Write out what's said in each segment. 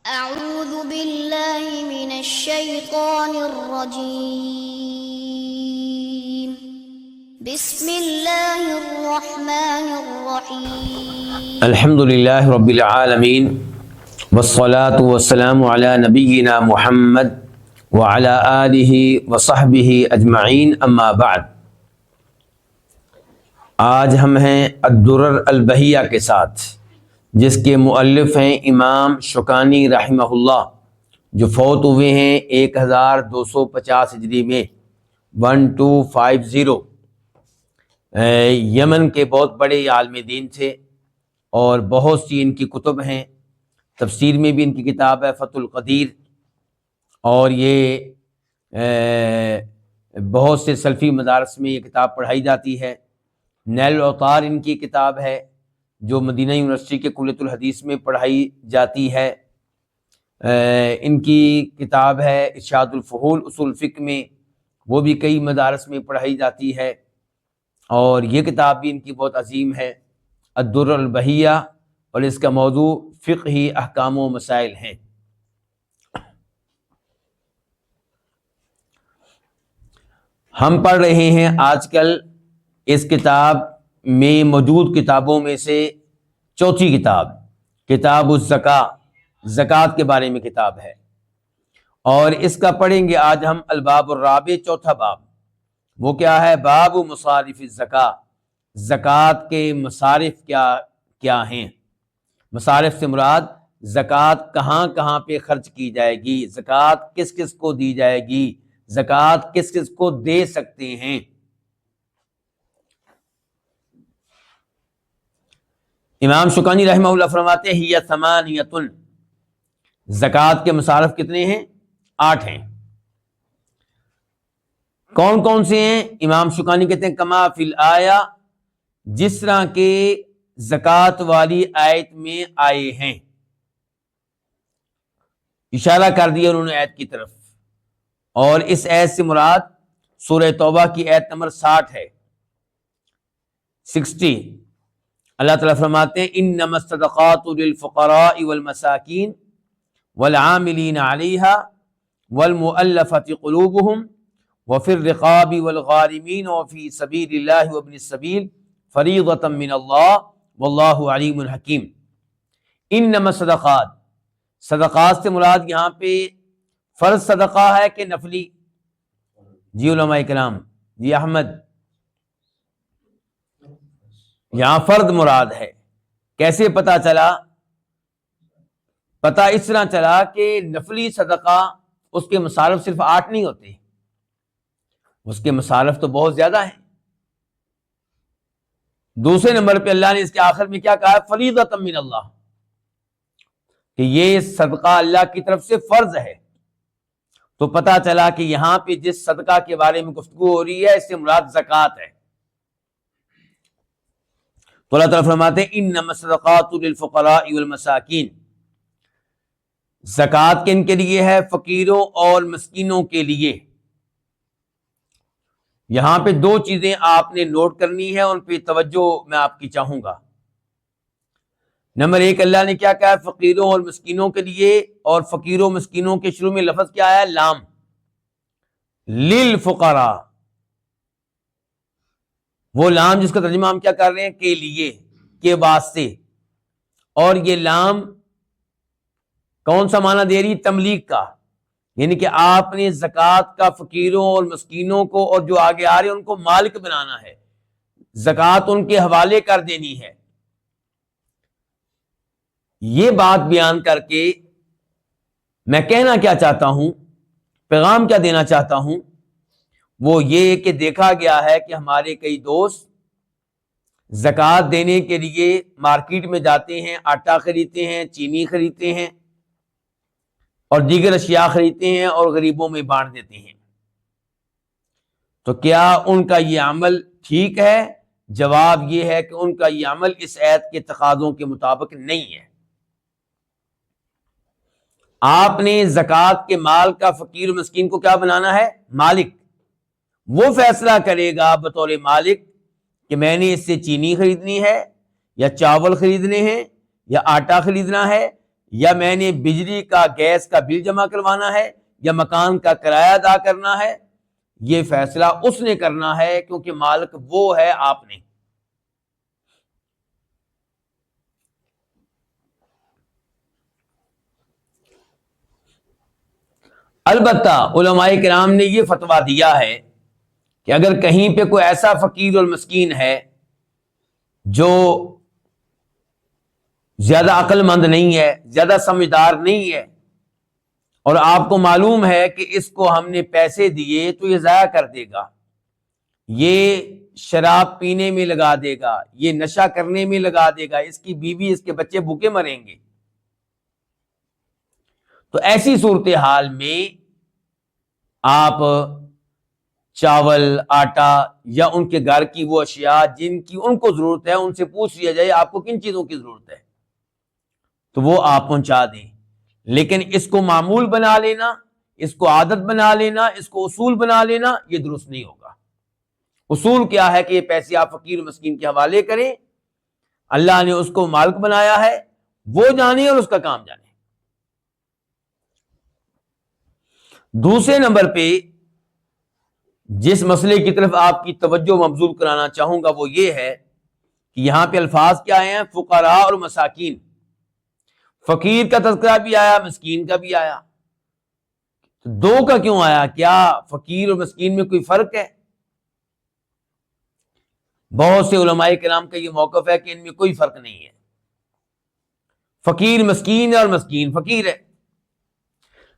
أعوذ بالله من الشيطان الرجيم بسم الله الرحمن الرحيم الحمد للہ رب العالمین والصلاة والسلام علی نبینا محمد وعلی آلہ وصحبہ اجمعین اما بعد۔ آج ہم ہیں الدرر البہیہ کے ساتھ، جس کے مؤلف ہیں امام شوکانی رحمہ اللہ، جو فوت ہوئے ہیں 1250 ہجری میں 1250۔ یمن کے بہت بڑے عالم دین تھے اور بہت سی ان کی کتب ہیں۔ تفسیر میں بھی ان کی کتاب ہے فتح القدیر، اور یہ بہت سے سلفی مدارس میں یہ کتاب پڑھائی جاتی ہے۔ نیل الاوطار ان کی کتاب ہے جو مدینہ یونیورسٹی کے کلیۃ الحدیث میں پڑھائی جاتی ہے۔ ان کی کتاب ہے ارشاد الفحول اصول فقہ میں، وہ بھی کئی مدارس میں پڑھائی جاتی ہے، اور یہ کتاب بھی ان کی بہت عظیم ہے الدرر البہیہ، اور اس کا موضوع فقہی احکام و مسائل ہیں۔ ہم پڑھ رہے ہیں آج کل اس کتاب میں موجود کتابوں میں سے چوتھی کتاب، کتاب الزکاۃ، زکوٰۃ کے بارے میں کتاب ہے، اور اس کا پڑھیں گے آج ہم الباب الرابع، چوتھا باب۔ وہ کیا ہے؟ باب مصارف الزکاۃ، زکوٰۃ کے مصارف کیا ہیں۔ مصارف سے مراد زکوٰۃ کہاں کہاں پہ خرچ کی جائے گی، زکوٰۃ کس کس کو دی جائے گی، زکوٰۃ کس کس کو دے سکتے ہیں۔ امام شوکانی رحمہ اللہ فرماتے ہیں ہی ثمانیۃ، زکوٰۃ کے مصارف کتنے ہیں؟ 8 ہیں۔ کون کون سے ہیں؟ امام شوکانی کہتے ہیں کما فی الآیہ، جس طرح کے زکوٰۃ والی آیت میں آئے ہیں۔ اشارہ کر دیا انہوں نے آیت کی طرف، اور اس آیت سے مراد سورہ توبہ کی آیت نمبر 60 ہے، 60۔ اللہ تعالیٰ فرماتے ہیں انما الصدقات للفقراء والمساکین والعاملین علیہا والمؤلفۃ قلوبہم وفی الرقاب والغارمین وفی سبیل اللہ وابن السبیل فریضۃ من اللہ واللہ علیم حکیم۔ انما الصدقات، صدقات سے مراد یہاں پہ فرض صدقہ ہے کہ نفلی؟ جی علماء کرام، جی احمد، یہاں فرض مراد ہے۔ کیسے پتہ چلا؟ پتہ اس طرح چلا کہ نفلی صدقہ اس کے مصارف صرف 8 نہیں ہوتے، اس کے مصارف تو بہت زیادہ ہیں۔ دوسرے نمبر پہ اللہ نے اس کے آخر میں کیا کہا؟ فریضۃ من اللہ، کہ یہ صدقہ اللہ کی طرف سے فرض ہے۔ تو پتہ چلا کہ یہاں پہ جس صدقہ کے بارے میں گفتگو ہو رہی ہے اس سے مراد زکوٰۃ ہے۔ تو اللہ تعالیٰ فرماتے ہیں انما الصدقات للفقراء والمساکین، زکوٰۃ کن کے لیے ہے؟ فقیروں اور مسکینوں کے لیے۔ یہاں پہ 2 چیزیں آپ نے نوٹ کرنی ہے، ان پہ توجہ میں آپ کی چاہوں گا۔ نمبر 1، اللہ نے کیا کہا؟ فقیروں اور مسکینوں کے لیے، اور فقیروں مسکینوں کے شروع میں لفظ کیا ہے؟ لام، للفقراء، وہ لام جس کا ترجمہ ہم کیا کر رہے ہیں؟ کے لیے، کے واسطے۔ اور یہ لام کون سا معنی دے رہی؟ تملیک کا، یعنی کہ آپ نے زکوٰۃ کا فقیروں اور مسکینوں کو اور جو آگے آ رہے ہیں ان کو مالک بنانا ہے، زکوٰۃ ان کے حوالے کر دینی ہے۔ یہ بات بیان کر کے میں کہنا کیا چاہتا ہوں، پیغام کیا دینا چاہتا ہوں، وہ یہ کہ دیکھا گیا ہے کہ ہمارے کئی دوست زکوٰۃ دینے کے لیے مارکیٹ میں جاتے ہیں، آٹا خریدتے ہیں، چینی خریدتے ہیں اور دیگر اشیاء خریدتے ہیں اور غریبوں میں بانٹ دیتے ہیں۔ تو کیا ان کا یہ عمل ٹھیک ہے؟ جواب یہ ہے کہ ان کا یہ عمل اس آیت کے تقاضوں کے مطابق نہیں ہے۔ آپ نے زکوٰۃ کے مال کا فقیر و مسکین کو کیا بنانا ہے؟ مالک۔ وہ فیصلہ کرے گا بطور مالک کہ میں نے اس سے چینی خریدنی ہے یا چاول خریدنے ہیں یا آٹا خریدنا ہے یا میں نے بجلی کا گیس کا بل جمع کروانا ہے یا مکان کا کرایہ ادا کرنا ہے، یہ فیصلہ اس نے کرنا ہے، کیونکہ مالک وہ ہے، آپ نہیں۔ البتہ علماء کرام نے یہ فتویٰ دیا ہے کہ اگر کہیں پہ کوئی ایسا فقیر اور مسکین ہے جو زیادہ عقل مند نہیں ہے، زیادہ سمجھدار نہیں ہے، اور آپ کو معلوم ہے کہ اس کو ہم نے پیسے دیے تو یہ ضائع کر دے گا، یہ شراب پینے میں لگا دے گا، یہ نشہ کرنے میں لگا دے گا، اس کی بیوی اس کے بچے بھوکے مریں گے، تو ایسی صورتحال میں آپ چاول، آٹا یا ان کے گھر کی وہ اشیاء جن کی ان کو ضرورت ہے ان سے پوچھ لیا جائے آپ کو کن چیزوں کی ضرورت ہے، تو وہ آپ پہنچا دیں۔ لیکن اس کو معمول بنا لینا، اس کو عادت بنا لینا، اس کو اصول بنا لینا، یہ درست نہیں ہوگا۔ اصول کیا ہے کہ یہ پیسے آپ فقیر مسکین کے حوالے کریں، اللہ نے اس کو مالک بنایا ہے، وہ جانے اور اس کا کام جانے۔ دوسرے نمبر پہ جس مسئلے کی طرف آپ کی توجہ مبذول کرانا چاہوں گا وہ یہ ہے کہ یہاں پہ الفاظ کیا ہیں؟ فقراء اور مساکین۔ فقیر کا تذکرہ بھی آیا، مسکین کا بھی آیا، دو کا کیوں آیا؟ کیا فقیر اور مسکین میں کوئی فرق ہے؟ بہت سے علماء کرام کا یہ موقف ہے کہ ان میں کوئی فرق نہیں ہے، فقیر مسکین ہے اور مسکین فقیر ہے۔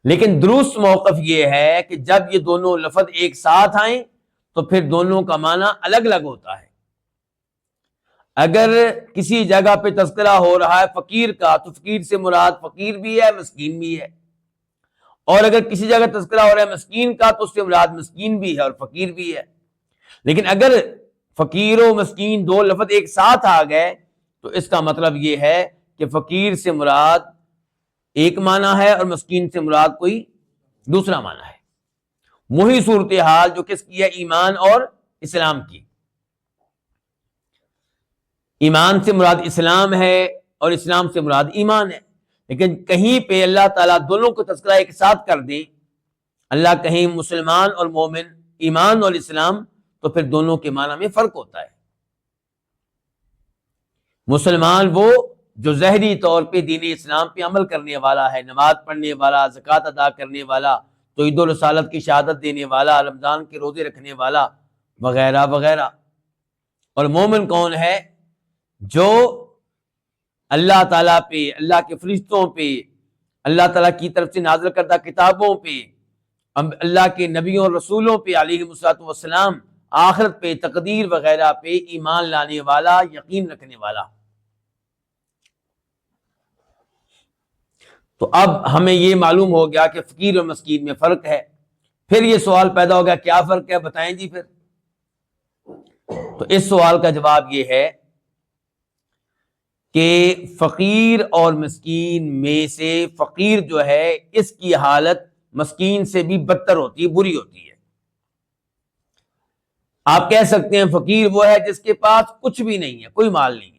لیکن درست موقف یہ ہے کہ جب یہ دونوں لفظ ایک ساتھ آئیں تو پھر دونوں کا معنی الگ الگ ہوتا ہے۔ اگر کسی جگہ پہ تذکرہ ہو رہا ہے فقیر کا تو فقیر سے مراد فقیر بھی ہے، مسکین بھی ہے، اور اگر کسی جگہ تذکرہ ہو رہا ہے مسکین کا تو اس سے مراد مسکین بھی ہے اور فقیر بھی ہے۔ لیکن اگر فقیر و مسکین دو لفظ ایک ساتھ آ گئے تو اس کا مطلب یہ ہے کہ فقیر سے مراد ایک معنی ہے اور مسکین سے مراد کوئی دوسرا معنی ہے۔ وہی صورتحال جو کس کی ہے؟ ایمان اور اسلام کی۔ ایمان سے مراد اسلام ہے اور اسلام سے مراد ایمان ہے، لیکن کہیں پہ اللہ تعالیٰ دونوں کو تذکرہ ایک ساتھ کر دیں، اللہ کہیں مسلمان اور مومن، ایمان اور اسلام، تو پھر دونوں کے معنی میں فرق ہوتا ہے۔ مسلمان وہ جو ظاہری طور پہ دین اسلام پہ عمل کرنے والا ہے، نماز پڑھنے والا، زکوٰۃ ادا کرنے والا، توحید و رسالت کی شہادت دینے والا، رمضان کے روزے رکھنے والا، وغیرہ وغیرہ۔ اور مومن کون ہے؟ جو اللہ تعالیٰ پہ، اللہ کے فرشتوں پہ، اللہ تعالیٰ کی طرف سے نازل کردہ کتابوں پہ، اللہ کے نبیوں اور رسولوں پہ علیہم الصلوۃ والسلام، آخرت پہ، تقدیر وغیرہ پہ ایمان لانے والا، یقین رکھنے والا۔ تو اب ہمیں یہ معلوم ہو گیا کہ فقیر اور مسکین میں فرق ہے۔ پھر یہ سوال پیدا ہو گیا کیا فرق ہے؟ بتائیں جی پھر۔ تو اس سوال کا جواب یہ ہے کہ فقیر اور مسکین میں سے فقیر جو ہے اس کی حالت مسکین سے بھی بدتر ہوتی ہے، بری ہوتی ہے۔ آپ کہہ سکتے ہیں فقیر وہ ہے جس کے پاس کچھ بھی نہیں ہے، کوئی مال نہیں ہے،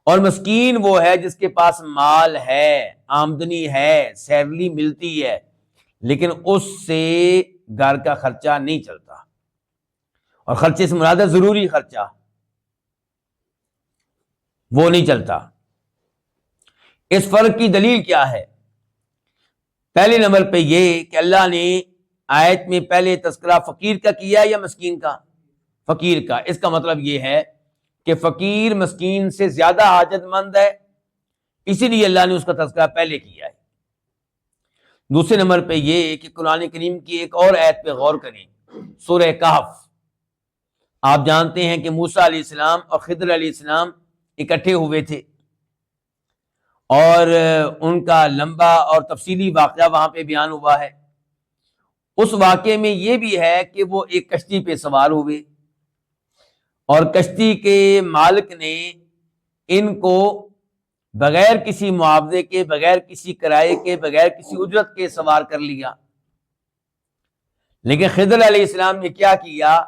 اور مسکین وہ ہے جس کے پاس مال ہے، آمدنی ہے، سیلری ملتی ہے، لیکن اس سے گھر کا خرچہ نہیں چلتا، اور خرچے سے مراد ہے ضروری خرچہ، وہ نہیں چلتا۔ اس فرق کی دلیل کیا ہے؟ پہلے نمبر پہ یہ کہ اللہ نے آیت میں پہلے تذکرہ فقیر کا کیا یا مسکین کا؟ فقیر کا۔ اس کا مطلب یہ ہے کہ فقیر مسکین سے زیادہ حاجت مند ہے، اسی لیے اللہ نے اس کا تذکرہ پہلے کیا ہے۔ دوسرے نمبر پہ یہ کہ قرآن کریم کی ایک اور آیت پہ غور کریں، سورہ کہف۔ آپ جانتے ہیں کہ موسیٰ علیہ السلام اور خضر علیہ السلام اکٹھے ہوئے تھے، اور ان کا لمبا اور تفصیلی واقعہ وہاں پہ بیان ہوا ہے۔ اس واقعے میں یہ بھی ہے کہ وہ ایک کشتی پہ سوار ہوئے، اور کشتی کے مالک نے ان کو بغیر کسی معاوضے کے، بغیر کسی کرائے کے، بغیر کسی اجرت کے سوار کر لیا۔ لیکن خضر علیہ السلام نے کیا کیا؟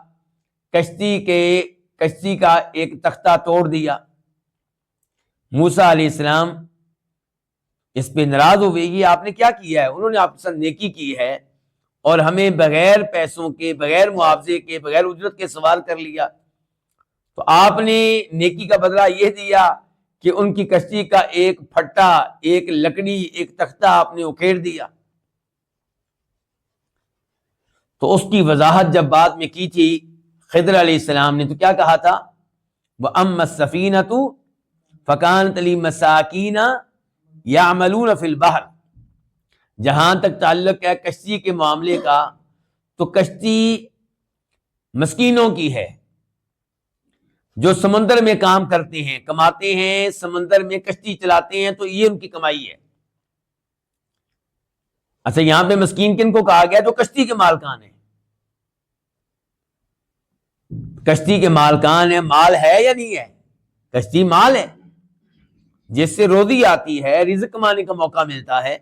کشتی کا ایک تختہ توڑ دیا۔ موسیٰ علیہ السلام اس پہ ناراض ہوئے یہ آپ نے کیا کیا ہے، انہوں نے آپ کے ساتھ نیکی کی ہے اور ہمیں بغیر پیسوں کے، بغیر معاوضے کے، بغیر اجرت کے سوال کر لیا، تو آپ نے نیکی کا بدلہ یہ دیا کہ ان کی کشتی کا ایک پھٹا، ایک لکڑی، ایک تختہ آپ نے اکھیڑ دیا۔ تو اس کی وضاحت جب بعد میں کی تھی خضر علیہ السلام نے، تو کیا کہا تھا؟ وَأَمَّا السَّفِينَةُ فَكَانَتْ لِمَسَاكِينَ يَعْمَلُونَ فِي الْبَحْرِ، جہاں تک تعلق ہے کشتی کے معاملے کا، تو کشتی مسکینوں کی ہے جو سمندر میں کام کرتے ہیں، کماتے ہیں، سمندر میں کشتی چلاتے ہیں، تو یہ ان کی کمائی ہے۔ اچھا، یہاں پہ مسکین کن کو کہا گیا؟ جو کشتی کے مالکان ہیں۔ کشتی کے مالکان ہیں، مال ہے یا نہیں ہے؟ کشتی مال ہے جس سے روزی آتی ہے، رزق کمانے کا موقع ملتا ہے۔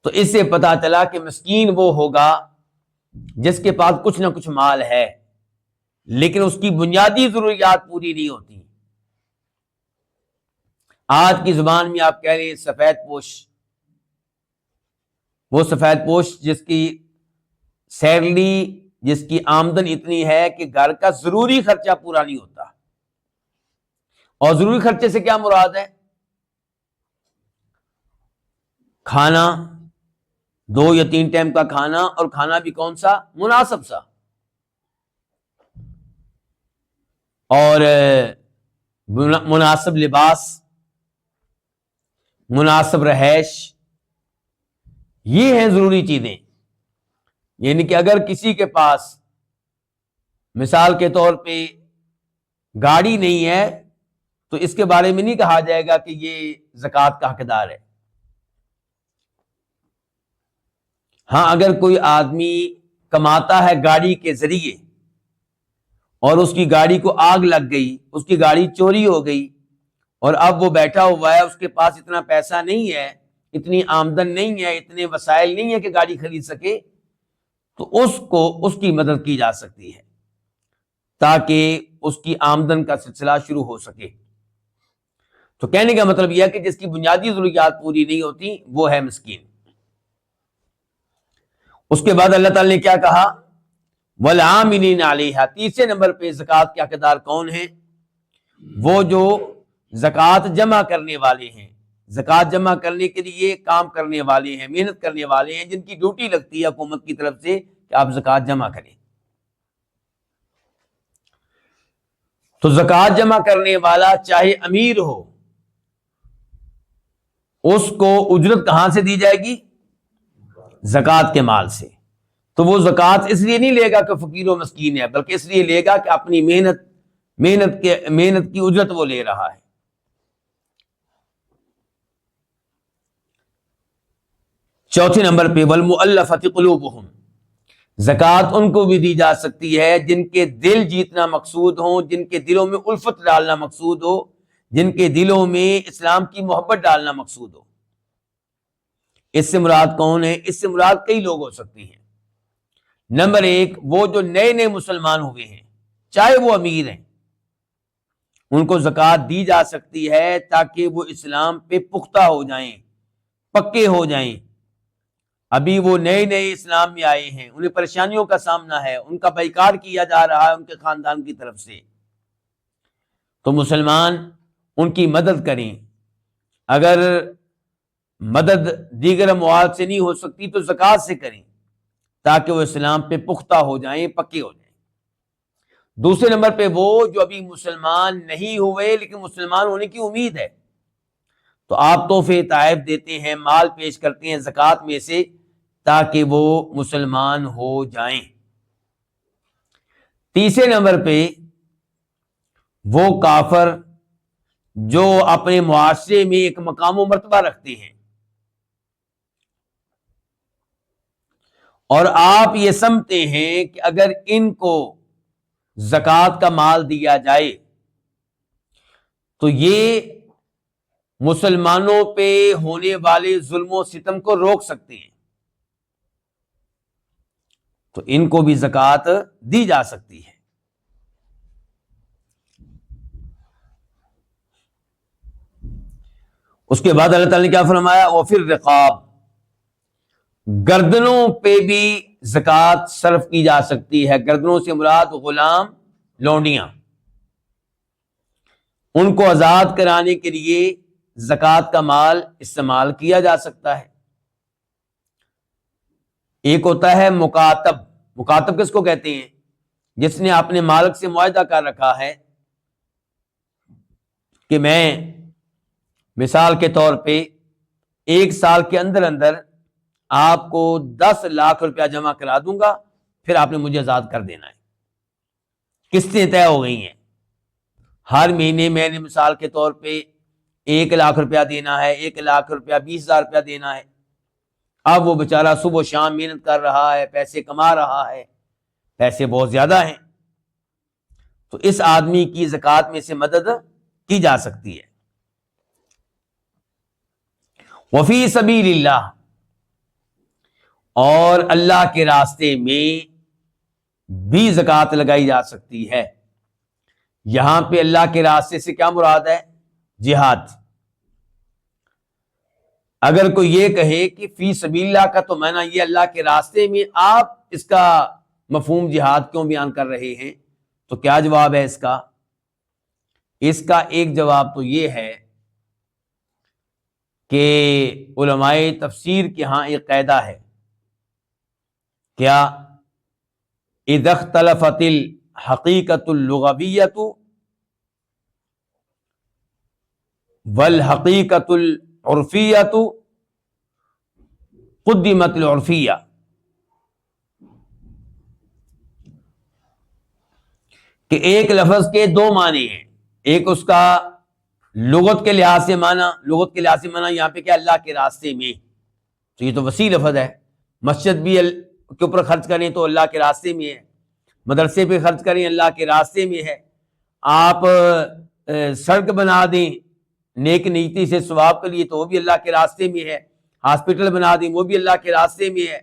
تو اس سے پتا چلا کہ مسکین وہ ہوگا جس کے پاس کچھ نہ کچھ مال ہے لیکن اس کی بنیادی ضروریات پوری نہیں ہوتی۔ آج کی زبان میں آپ کہہ رہے ہیں سفید پوش، وہ سفید پوش جس کی سیلری، جس کی آمدن اتنی ہے کہ گھر کا ضروری خرچہ پورا نہیں ہوتا۔ اور ضروری خرچے سے کیا مراد ہے؟ کھانا، 2 یا 3 ٹائم کا کھانا، اور کھانا بھی کون سا؟ مناسب سا، اور مناسب لباس، مناسب رہائش، یہ ہیں ضروری چیزیں۔ یعنی کہ اگر کسی کے پاس مثال کے طور پہ گاڑی نہیں ہے تو اس کے بارے میں نہیں کہا جائے گا کہ یہ زکوٰۃ کا حقدار ہے۔ ہاں، اگر کوئی آدمی کماتا ہے گاڑی کے ذریعے اور اس کی گاڑی کو آگ لگ گئی، اس کی گاڑی چوری ہو گئی اور اب وہ بیٹھا ہوا ہے، اس کے پاس اتنا پیسہ نہیں ہے، اتنی آمدن نہیں ہے، اتنے وسائل نہیں ہے کہ گاڑی خرید سکے، تو اس کو اس کی مدد کی جا سکتی ہے تاکہ اس کی آمدن کا سلسلہ شروع ہو سکے۔ تو کہنے کا مطلب یہ ہے کہ جس کی بنیادی ضروریات پوری نہیں ہوتی وہ ہے مسکین۔ اس کے بعد اللہ تعالی نے کیا کہا؟ وَالْعَامِلِينَ عَلَيْهَا، تیسرے نمبر پہ زکوٰۃ کے حقدار کون ہیں؟ وہ جو زکوٰۃ جمع کرنے والے ہیں، زکوٰۃ جمع کرنے کے لیے کام کرنے والے ہیں، محنت کرنے والے ہیں، جن کی ڈیوٹی لگتی ہے حکومت کی طرف سے کہ آپ زکوٰۃ جمع کریں۔ تو زکوٰۃ جمع کرنے والا چاہے امیر ہو، اس کو اجرت کہاں سے دی جائے گی؟ زکوٰۃ کے مال سے۔ تو وہ زکوٰۃ اس لیے نہیں لے گا کہ فقیر و مسکین ہے، بلکہ اس لیے لے گا کہ اپنی محنت کی اجرت وہ لے رہا ہے۔ چوتھے نمبر پہ وَالْمُؤَلَّفَةِ قُلُوبُهُمْ، زکوٰۃ ان کو بھی دی جا سکتی ہے جن کے دل جیتنا مقصود ہوں، جن کے دلوں میں الفت ڈالنا مقصود ہو، جن کے دلوں میں اسلام کی محبت ڈالنا مقصود ہو۔ اس سے مراد کون ہے؟ اس سے مراد کئی لوگ ہو سکتی ہیں۔ نمبر 1، وہ جو نئے مسلمان ہوئے ہیں، چاہے وہ امیر ہیں، ان کو زکوٰۃ دی جا سکتی ہے تاکہ وہ اسلام پہ پختہ ہو جائیں، پکے ہو جائیں۔ ابھی وہ نئے اسلام میں آئے ہیں، انہیں پریشانیوں کا سامنا ہے، ان کا بائیکاٹ کیا جا رہا ہے ان کے خاندان کی طرف سے، تو مسلمان ان کی مدد کریں۔ اگر مدد دیگر اموال سے نہیں ہو سکتی تو زکوٰۃ سے کریں تاکہ وہ اسلام پہ پختہ ہو جائیں، پکے ہو جائیں۔ دوسرے نمبر پہ وہ جو ابھی مسلمان نہیں ہوئے لیکن مسلمان ہونے کی امید ہے، تو آپ تحفے تحائف دیتے ہیں، مال پیش کرتے ہیں زکوٰۃ میں سے تاکہ وہ مسلمان ہو جائیں۔ تیسرے نمبر پہ وہ کافر جو اپنے معاشرے میں ایک مقام و مرتبہ رکھتے ہیں اور آپ یہ سمجھتے ہیں کہ اگر ان کو زکوٰۃ کا مال دیا جائے تو یہ مسلمانوں پہ ہونے والے ظلم و ستم کو روک سکتے ہیں، تو ان کو بھی زکوٰۃ دی جا سکتی ہے۔ اس کے بعد اللہ تعالیٰ نے کیا فرمایا؟ وفی الرقاب، گردنوں پہ بھی زکوٰۃ صرف کی جا سکتی ہے. گردنوں سے مراد غلام، لونڈیاں، ان کو آزاد کرانے کے لیے زکوٰۃ کا مال استعمال کیا جا سکتا ہے. ایک ہوتا ہے مکاتب. مکاتب کس کو کہتے ہیں؟ جس نے اپنے مالک سے معاہدہ کر رکھا ہے کہ میں مثال کے طور پہ 1 سال کے اندر اندر آپ کو 10 لاکھ روپیہ جمع کرا دوں گا، پھر آپ نے مجھے آزاد کر دینا ہے. قسطیں طے ہو گئی ہیں، ہر مہینے میں نے مثال کے طور پہ 1 لاکھ روپیہ دینا ہے، 1 لاکھ روپیہ 20,000 روپیہ دینا ہے. اب وہ بیچارہ صبح و شام محنت کر رہا ہے، پیسے کما رہا ہے، پیسے بہت زیادہ ہیں، تو اس آدمی کی زکوٰۃ میں سے مدد کی جا سکتی ہے. وفی سبیل اللہ، اور اللہ کے راستے میں بھی زکوٰۃ لگائی جا سکتی ہے. یہاں پہ اللہ کے راستے سے کیا مراد ہے؟ جہاد. اگر کوئی یہ کہے کہ فی سبیل اللہ کا تو معنی یہ اللہ کے راستے میں، آپ اس کا مفہوم جہاد کیوں بیان کر رہے ہیں؟ تو کیا جواب ہے اس کا؟ اس کا ایک جواب تو یہ ہے کہ علماء تفسیر کے ہاں ایک قاعدہ ہے، کیا؟ اذا اختلفت الحقیقۃ اللغویۃ والحقیقۃ العرفیۃ قدمت العرفیہ. کہ ایک لفظ کے 2 معنی ہیں. ایک اس کا لغت کے لحاظ سے معنی، لغت کے لحاظ سے معنی یہاں پہ کیا؟ اللہ کے راستے میں. تو یہ تو وسیع لفظ ہے. مسجد بھی کے اوپر خرچ کریں تو اللہ کے راستے میں ہے، مدرسے پہ خرچ کریں اللہ کے راستے میں ہے، آپ سڑک بنا دیں نیک نیتی سے ثواب کے لیے تو وہ بھی اللہ کے راستے میں ہے، ہاسپٹل بنا دیں وہ بھی اللہ کے راستے میں ہے،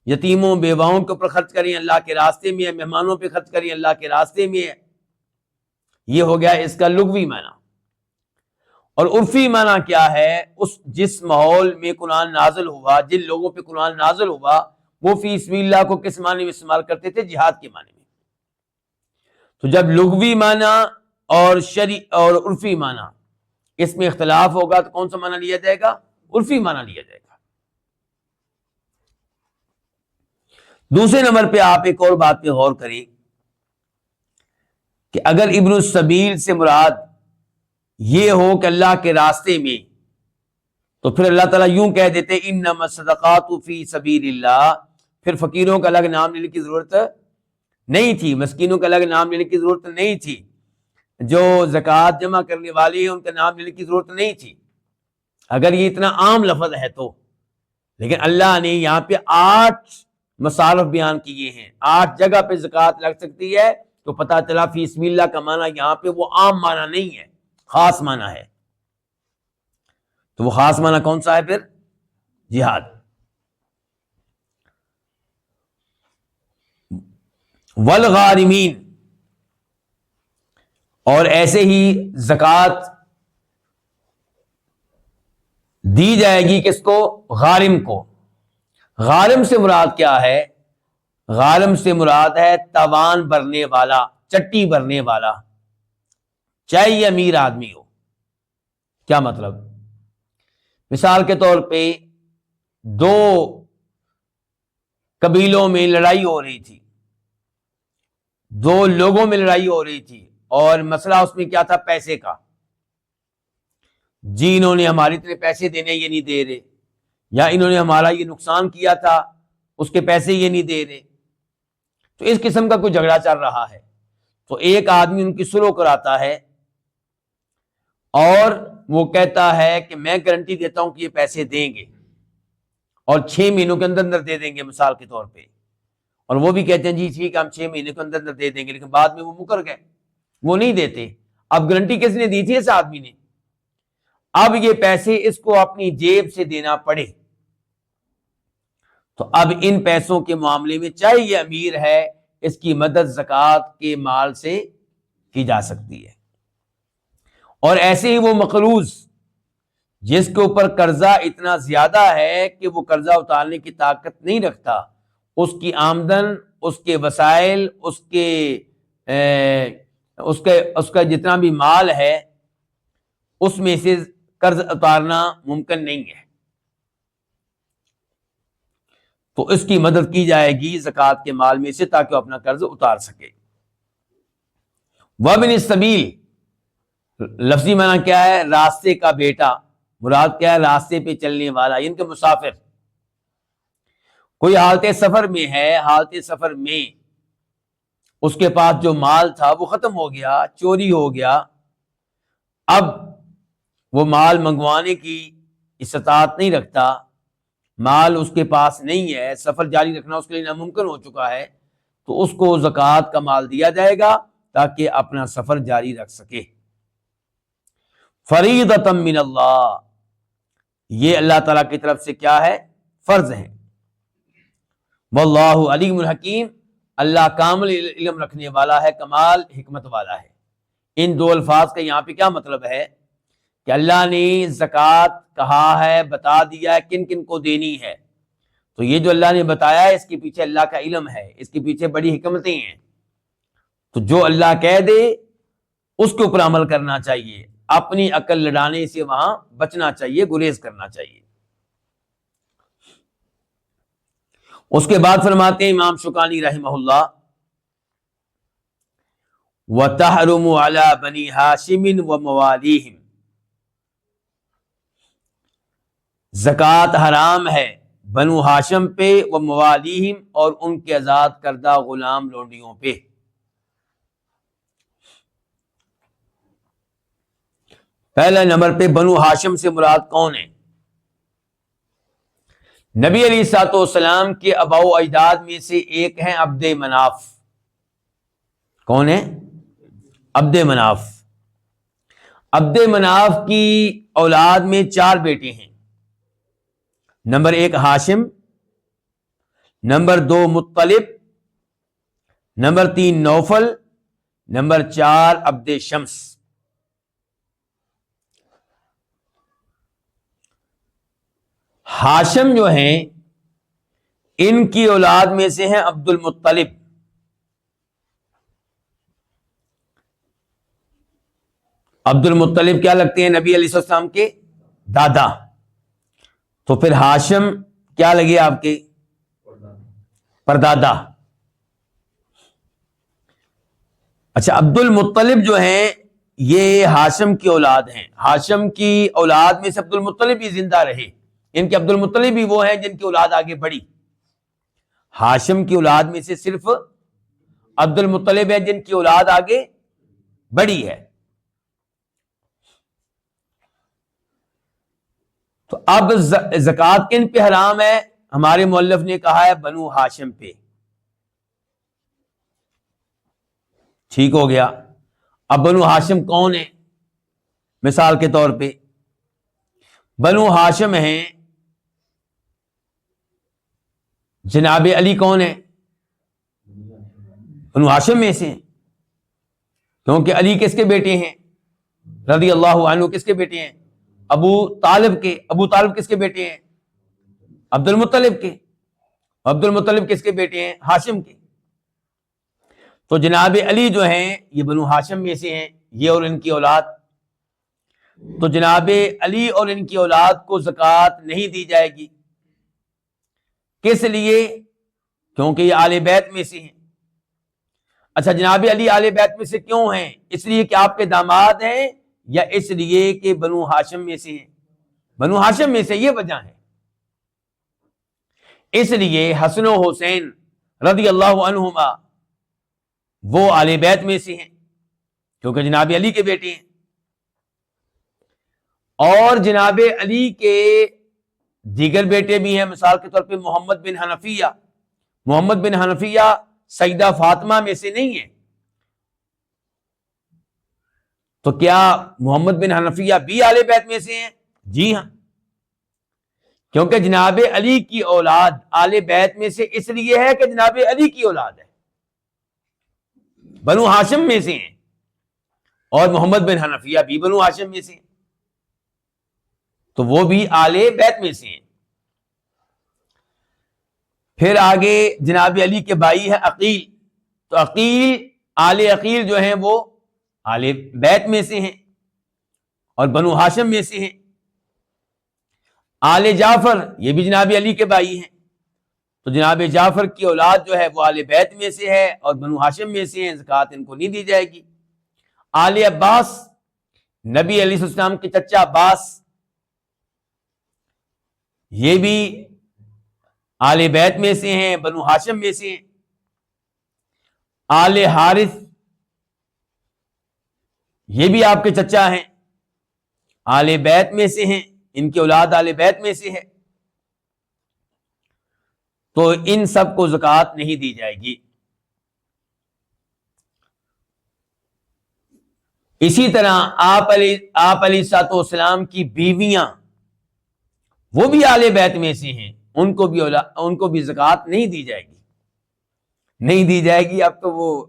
یتیموں بیواؤں کے اوپر خرچ کریں اللہ کے راستے میں ہے، مہمانوں پہ خرچ کریں اللہ کے راستے میں ہے. یہ ہو گیا اس کا لغوی معنی. اور عرفی معنی کیا ہے؟ جس ماحول میں قرآن نازل ہوا، جن لوگوں پہ قرآن نازل ہوا، وہ فی سبیل اللہ کو کس معنی میں استعمال کرتے تھے؟ جہاد کے معنی میں. تو جب لغوی معنی اور شرعی اور عرفی معنی اس میں اختلاف ہوگا تو کون سا معنی لیا جائے گا؟ عرفی معنی لیا جائے گا. دوسرے نمبر پہ آپ ایک اور بات پہ غور کریں کہ اگر ابن السبیل سے مراد یہ ہو کہ اللہ کے راستے میں، تو پھر اللہ تعالیٰ یوں کہہ دیتے انما الصدقات فی سبیل اللہ، پھر فقیروں کا الگ نام لینے کی ضرورت نہیں تھی، مسکینوں کا الگ نام لینے کی ضرورت نہیں تھی، جو زکوٰۃ جمع کرنے والے ہیں ان کا نام لینے کی ضرورت نہیں تھی، اگر یہ اتنا عام لفظ ہے تو. لیکن اللہ نے یہاں پہ 8 مصارف بیان کیے ہیں، 8 جگہ پہ زکوٰۃ لگ سکتی ہے، تو پتہ چلا فی سبیل اللہ کا معنی یہاں پہ وہ عام معنی نہیں ہے، خاص معنی ہے. تو وہ خاص معنی کون سا ہے پھر؟ جہاد. والغارمین، اور ایسے ہی زکوٰۃ دی جائے گی کس کو؟ غارم کو. غارم سے مراد کیا ہے؟ غارم سے مراد ہے توان بھرنے والا، چٹی بھرنے والا، چاہے یہ امیر آدمی ہو. کیا مطلب؟ مثال کے طور پہ 2 قبیلوں میں لڑائی ہو رہی تھی، 2 لوگوں میں لڑائی ہو رہی تھی، اور مسئلہ اس میں کیا تھا؟ پیسے کا. جی انہوں نے ہماری اتنے پیسے دینے یہ نہیں دے رہے، یا انہوں نے ہمارا یہ نقصان کیا تھا اس کے پیسے یہ نہیں دے رہے. تو اس قسم کا کوئی جھگڑا چل رہا ہے، تو ایک آدمی ان کی سلو کراتا ہے اور وہ کہتا ہے کہ میں گارنٹی دیتا ہوں کہ یہ پیسے دیں گے، اور 6 مہینوں کے اندر اندر دے دیں گے مثال کے طور پہ. اور وہ بھی کہتے ہیں جی ٹھیک ہے ہم 6 مہینے کے اندر اندر دے دیں گے، لیکن بعد میں وہ مکر گئے، وہ نہیں دیتے. اب گارنٹی کس نے دی تھی؟ اس آدمی نے. اب یہ پیسے اس کو اپنی جیب سے دینا پڑے، تو اب ان پیسوں کے معاملے میں چاہے یہ امیر ہے، اس کی مدد زکوٰۃ کے مال سے کی جا سکتی ہے. اور ایسے ہی وہ مقروض جس کے اوپر قرضہ اتنا زیادہ ہے کہ وہ قرضہ اتارنے کی طاقت نہیں رکھتا، اس کی آمدن، اس کے وسائل، اس کا جتنا بھی مال ہے اس میں سے قرض اتارنا ممکن نہیں ہے، تو اس کی مدد کی جائے گی زکوٰۃ کے مال میں سے تاکہ وہ اپنا قرض اتار سکے۔ وابن السبیل لفظی معنی کیا ہے؟ راستے کا بیٹا، مراد کیا ہے؟ راستے پہ چلنے والا، یعنی کہ مسافر۔ کوئی حالت سفر میں ہے، حالت سفر میں اس کے پاس جو مال تھا وہ ختم ہو گیا، چوری ہو گیا، اب وہ مال منگوانے کی استطاعت نہیں رکھتا، مال اس کے پاس نہیں ہے، سفر جاری رکھنا اس کے لیے ناممکن ہو چکا ہے، تو اس کو زکوٰۃ کا مال دیا جائے گا تاکہ اپنا سفر جاری رکھ سکے۔ فریضۃ من اللہ، یہ اللہ تعالیٰ کی طرف سے کیا ہے؟ فرض ہے۔ واللہ علیم الحکیم، اللہ کامل علم رکھنے والا ہے، کمال حکمت والا ہے۔ ان دو الفاظ کا یہاں پہ کیا مطلب ہے کہ اللہ نے زکوٰۃ کہا ہے، بتا دیا ہے کن کن کو دینی ہے، تو یہ جو اللہ نے بتایا ہے اس کے پیچھے اللہ کا علم ہے، اس کے پیچھے بڑی حکمتیں ہیں، تو جو اللہ کہہ دے اس کے اوپر عمل کرنا چاہیے، اپنی عقل لڑانے سے وہاں بچنا چاہیے، گریز کرنا چاہیے۔ اس کے بعد فرماتے ہیں امام شوکانی رحمہ اللہ، وَتَحْرُمُ عَلَى بَنِي هَاشِمٍ وَمَوَالِيهِمْ، زکوٰۃ حرام ہے بنو ہاشم پہ، وموالیہم، اور ان کے آزاد کردہ غلام لونڈیوں پہ۔ پہلے نمبر پہ بنو ہاشم سے مراد کون ہے؟ نبی علیہ الصلوۃ والسلام کے آباء و اجداد میں سے ایک ہیں عبد مناف۔ کون ہے؟ عبد مناف۔ عبد مناف کی اولاد میں 4 بیٹے ہیں، نمبر 1 ہاشم، نمبر 2 مطلب، نمبر 3 نوفل، نمبر 4 عبد شمس۔ ہاشم جو ہیں ان کی اولاد میں سے ہیں عبد المطلب۔ عبد المطلب کیا لگتے ہیں؟ نبی علیہ السلام کے دادا۔ تو پھر ہاشم کیا لگے آپ کے؟ پردادا۔ اچھا، عبد المطلب جو ہیں یہ ہاشم کی اولاد ہیں، ہاشم کی اولاد میں سے عبد المطلب بھی زندہ رہے، ان کے عبد المطلب بھی وہ ہیں جن کی اولاد آگے بڑھی۔ ہاشم کی اولاد میں سے صرف عبد المطلب ہے جن کی اولاد آگے بڑھی ہے۔ تو اب زکوٰۃ کن پہ حرام ہے؟ ہمارے مؤلف نے کہا ہے بنو ہاشم پہ۔ ٹھیک ہو گیا۔ اب بنو ہاشم کون ہے؟ مثال کے طور پہ بنو ہاشم ہیں جناب علی، کون ہے؟ بنو ہاشم میں سے ہیں، کیونکہ علی کس کے بیٹے ہیں رضی اللہ عنہ؟ کس کے بیٹے ہیں؟ ابو طالب کے۔ ابو طالب کس کے بیٹے ہیں؟ عبد المطلب کے۔ عبد المطلب کس کے بیٹے ہیں؟ ہاشم کے۔ تو جناب علی جو ہیں یہ بنو ہاشم میں سے ہیں، یہ اور ان کی اولاد۔ تو جناب علی اور ان کی اولاد کو زکوٰۃ نہیں دی جائے گی، کس لیے؟ کیونکہ یہ آل بیت میں سے ہیں۔ اچھا، جناب علی آل بیت میں سے کیوں ہیں؟ اس لیے کہ آپ کے داماد ہیں، یا اس لیے کہ بنو ہاشم میں سے ہیں؟ بنو ہاشم میں سے، یہ وجہ ہے۔ اس لیے حسن و حسین رضی اللہ عنہما وہ آل بیت میں سے ہیں کیونکہ جناب علی کے بیٹے ہیں، اور جناب علی کے دیگر بیٹے بھی ہیں، مثال کے طور پہ محمد بن حنفیہ۔ محمد بن حنفیہ سیدہ فاطمہ میں سے نہیں ہے، تو کیا محمد بن حنفیہ بھی آل بیت میں سے ہیں؟ جی ہاں، کیونکہ جناب علی کی اولاد آل بیت میں سے اس لیے ہے کہ جناب علی کی اولاد ہے، بنو ہاشم میں سے ہیں، اور محمد بن حنفیہ بھی بنو ہاشم میں سے ہیں۔ تو وہ بھی آل بیت میں سے ہیں۔ پھر آگے جناب علی کے بھائی ہے عقیل، تو عقیل آل عقیل جو ہیں وہ آل بیت میں سے ہیں اور بنو ہاشم میں سے ہیں۔ آل جعفر یہ بھی جناب علی کے بھائی ہیں، تو جناب جعفر کی اولاد جو ہے وہ آل بیت میں سے ہے اور بنو ہاشم میں سے ہیں، زکوٰۃ ان کو نہیں دی جائے گی۔ آل عباس نبی علیہ السلام کے چچا عباس، یہ بھی آل بیت میں سے ہیں، بنو ہاشم میں سے ہیں۔ آل حارث یہ بھی آپ کے چچا ہیں، آل بیت میں سے ہیں، ان کی اولاد آل بیت میں سے ہے، تو ان سب کو زکوٰۃ نہیں دی جائے گی۔ اسی طرح آپ علیہ الصلوۃ والسلام کی بیویاں وہ بھی آل بیت میں سے ہیں، ان کو بھی زکوٰۃ نہیں دی جائے گی، نہیں دی جائے گی۔ اب تو وہ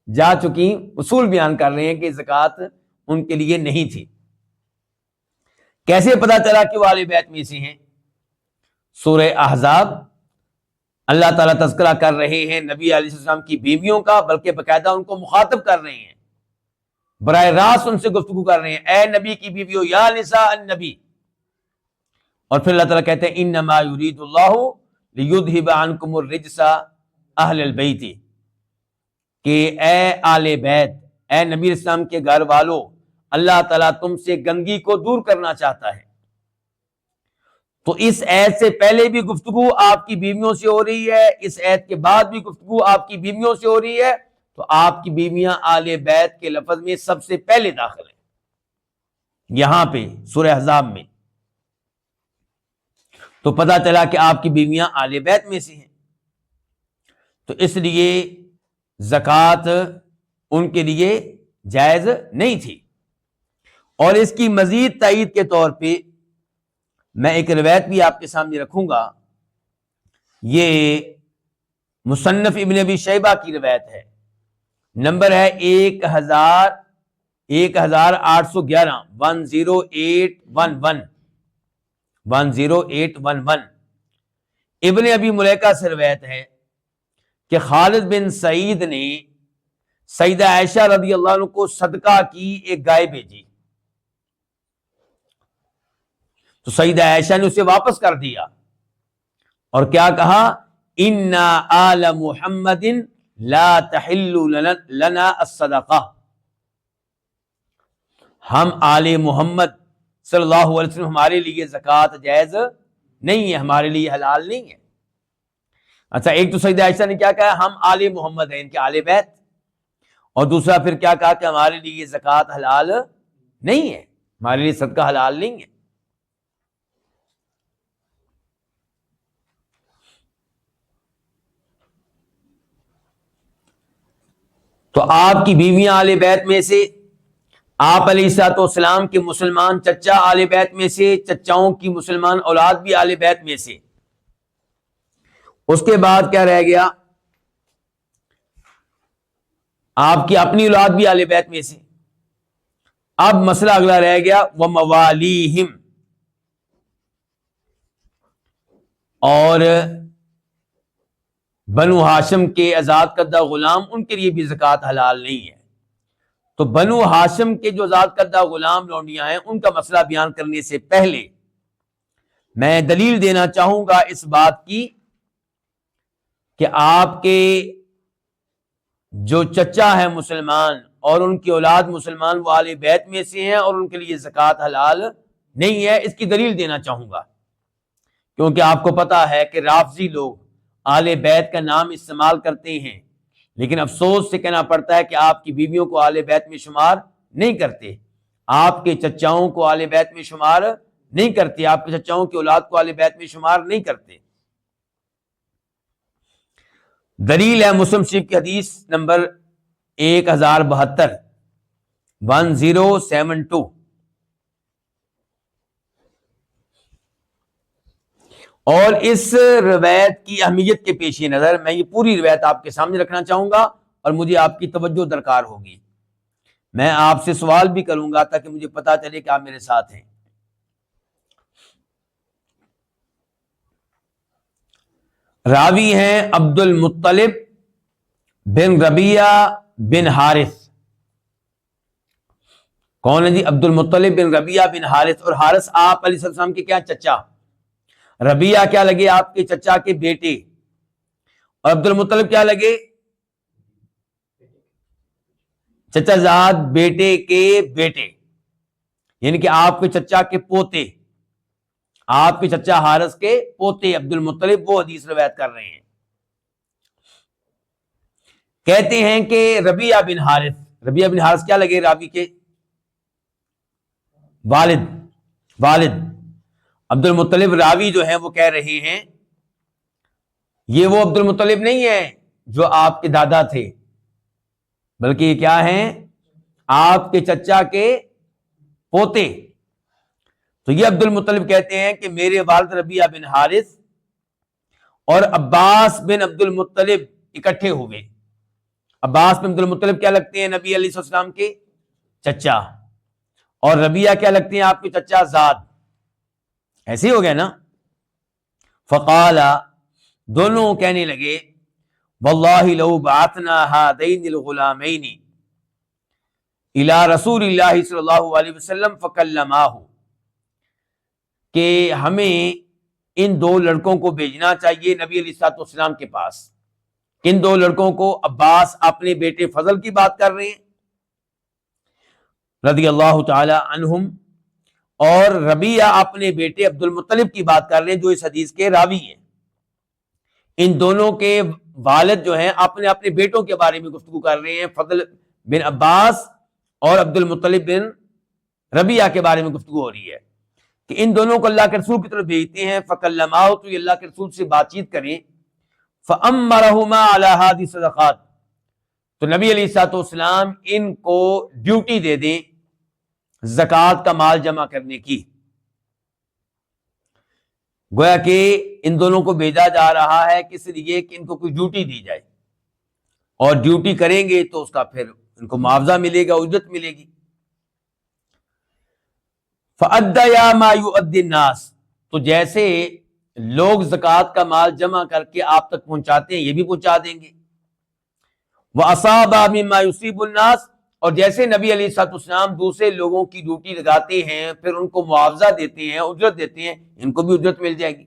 جا چکی، اصول بیان کر رہے ہیں کہ زکوٰۃ ان کے لیے نہیں تھی۔ کیسے پتا چلا کہ وہ آل بیت میں سے ہیں؟ سورہ احزاب اللہ تعالیٰ تذکرہ کر رہے ہیں نبی علیہ السلام کی بیویوں کا، بلکہ باقاعدہ ان کو مخاطب کر رہے ہیں، براہ راست ان سے گفتگو کر رہے ہیں، اے نبی کی بیویوں، یا نساء النبی۔ اور پھر اللہ تعالیٰ کہتے ہیں انما یرید اللہ لیذھب عنکم الرجس اہل البیت، کہ اے آل بیت، اے نبی اسلام کے گھر والو، اللہ تعالیٰ تم سے گندگی کو دور کرنا چاہتا ہے۔ تو اس عید سے پہلے بھی گفتگو آپ کی بیویوں سے ہو رہی ہے، اس عید کے بعد بھی گفتگو آپ کی بیویوں سے ہو رہی ہے، تو آپ کی بیویاں آل بیت کے لفظ میں سب سے پہلے داخل ہیں یہاں پہ سورہ احزاب میں۔ تو پتہ چلا کہ آپ کی بیویاں آل بیت میں سے ہیں، تو اس لیے زکوٰۃ ان کے لیے جائز نہیں تھی۔ اور اس کی مزید تائید کے طور پہ میں ایک روایت بھی آپ کے سامنے رکھوں گا، یہ مصنف ابن ابی شیبہ کی روایت ہے، نمبر ہے 1811 10811 ابن ابی ملیکہ سے روایت ہے کہ خالد بن سعید نے سیدہ عائشہ رضی اللہ عنہ کو صدقہ کی ایک گائے بھیجی، تو سیدہ عائشہ نے اسے واپس کر دیا اور کیا کہا، اِنَّا آلَ مُحَمَّدٍ لَا تَحِلُّ لَنَا الصَّدَقَةِ، ہم آل محمد صلی اللہ علیہ وسلم ہمارے لیے زکوٰۃ جائز نہیں ہے، ہمارے لیے حلال نہیں ہے۔ اچھا، ایک تو سیدہ عائشہ نے کیا کہا، ہم آل محمد ہیں، ان کے آل بیت، اور دوسرا پھر کیا کہا کہ ہمارے لیے زکوٰۃ حلال نہیں ہے، ہمارے لیے صدقہ حلال نہیں ہے۔ تو آپ کی بیویاں آل بیت میں سے، آپ علیہ الصلوۃ والسلام کے مسلمان چچا آل بیت میں سے، چچاؤں کی مسلمان اولاد بھی آل بیت میں سے۔ اس کے بعد کیا رہ گیا، آپ کی اپنی اولاد بھی آل بیت میں سے۔ اب مسئلہ اگلا رہ گیا وموالیہم، اور بنو ہاشم کے آزاد کردہ غلام، ان کے لیے بھی زکوٰۃ حلال نہیں ہے۔ تو بنو ہاشم کے جو آزاد کردہ غلام لونڈیاں ہیں، ان کا مسئلہ بیان کرنے سے پہلے میں دلیل دینا چاہوں گا اس بات کی کہ آپ کے جو چچا ہے مسلمان اور ان کی اولاد مسلمان، وہ آل بیت میں سے ہیں اور ان کے لیے زکوٰۃ حلال نہیں ہے۔ اس کی دلیل دینا چاہوں گا، کیونکہ آپ کو پتا ہے کہ رافضی لوگ آل بیت کا نام استعمال کرتے ہیں، لیکن افسوس سے کہنا پڑتا ہے کہ آپ کی بیویوں کو آل بیت میں شمار نہیں کرتے، آپ کے چچاؤں کو آل بیت میں شمار نہیں کرتے، آپ کے چچاؤں کی اولاد کو آل بیت میں شمار نہیں کرتے۔ دلیل ہے مسلم شریف کی حدیث نمبر 1072 اور اس روایت کی اہمیت کے پیش نظر میں یہ پوری روایت آپ کے سامنے رکھنا چاہوں گا، اور مجھے آپ کی توجہ درکار ہوگی۔ میں آپ سے سوال بھی کروں گا تاکہ مجھے پتا چلے کہ آپ میرے ساتھ ہیں۔ راوی ہیں عبد المطلب بن ربیہ بن حارث. کون ہے جی؟ عبد المطلب بن ربیہ بن حارث. اور حارث آپ علیہ السلام کے کیا چچا، ربیہ کیا لگے آپ کے چچا کے بیٹے، اور عبد المطلب کیا لگے چچا زاد بیٹے کے بیٹے، یعنی کہ آپ کے چچا کے پوتے، آپ کے چچا حارث کے پوتے عبد المطلب وہ حدیث روایت کر رہے ہیں. کہتے ہیں کہ ربیہ بن حارث کیا لگے راوی کے والد. عبد المطلب راوی جو ہیں وہ کہہ رہے ہیں یہ وہ عبد المطلب نہیں ہے جو آپ کے دادا تھے، بلکہ یہ کیا ہیں؟ آپ کے چچا کے پوتے. تو یہ عبد المطلب کہتے ہیں کہ میرے والد ربیہ بن حارث اور عباس بن عبد المطلب اکٹھے ہوئے. عباس بن عبد المطلب کیا لگتے ہیں؟ نبی علیہ السلام کے چچا. اور ربیہ کیا لگتے ہیں؟ آپ کے چچا زاد. ایسے ہی ہو گیا نا. فقال، دونوں کہنے لگے واللہ لو بعثنا هذین الغلامین الى رسول اللہ صلی اللہ علیہ وسلم فکلماہ، کہ ہمیں ان دو لڑکوں کو بھیجنا چاہیے نبی علیہ الصلوۃ والسلام کے پاس. کن دو لڑکوں کو؟ عباس اپنے بیٹے فضل کی بات کر رہے ہیں رضی اللہ تعالی عنہم، اور ربیہ اپنے بیٹے عبد المطلب کی بات کر رہے ہیں جو اس حدیث کے راوی ہیں. ان دونوں کے والد جو ہیں اپنے اپنے بیٹوں کے بارے میں گفتگو کر رہے ہیں، فضل بن عباس اور عبد المطلب بن ربیہ کے بارے میں گفتگو ہو رہی ہے کہ ان دونوں کو اللہ کے رسول کی طرف بھیجتے ہیں. فکلماہ، تو یہ اللہ کے رسول سے بات چیت کریں. فامرہما علی ہذه الصدقات، تو نبی علیہ الصلوۃ والسلام ان کو ڈیوٹی دے دیں زکوٰۃ کا مال جمع کرنے کی. گویا کہ ان دونوں کو بھیجا جا رہا ہے کس لیے؟ کہ ان کو کوئی ڈیوٹی دی جائے، اور ڈیوٹی کریں گے تو اس کا پھر ان کو معاوضہ ملے گا، اجرت ملے گی. فَأَدَّيَا مَا يُؤَدِّي النَّاسِ، تو جیسے لوگ زکوٰۃ کا مال جمع کر کے آپ تک پہنچاتے ہیں یہ بھی پہنچا دیں گے. وَأَصَابَ مِمَّا يُصِيبُ النَّاسِ، اور جیسے نبی علیہ الصلوۃ والسلام دوسرے لوگوں کی ڈیوٹی لگاتے ہیں پھر ان کو معاوضہ دیتے ہیں، اجرت دیتے ہیں، ان کو بھی اجرت مل جائے گی.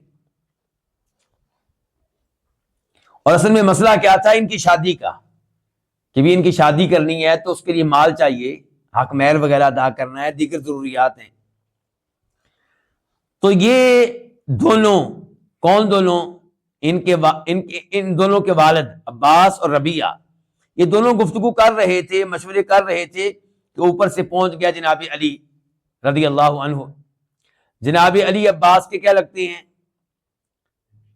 اور اصل میں مسئلہ کیا تھا؟ ان کی شادی کا، کہ بھی ان کی شادی کرنی ہے تو اس کے لیے مال چاہیے، حق مہر وغیرہ ادا کرنا ہے، دیگر ضروریات ہیں. تو یہ دونوں کون؟ دونوں ان دونوں کے والد عباس اور ربیہ، یہ دونوں گفتگو کر رہے تھے، مشورے کر رہے تھے کہ اوپر سے پہنچ گیا جناب علی رضی اللہ عنہ. جناب علی عباس کے کیا لگتے ہیں؟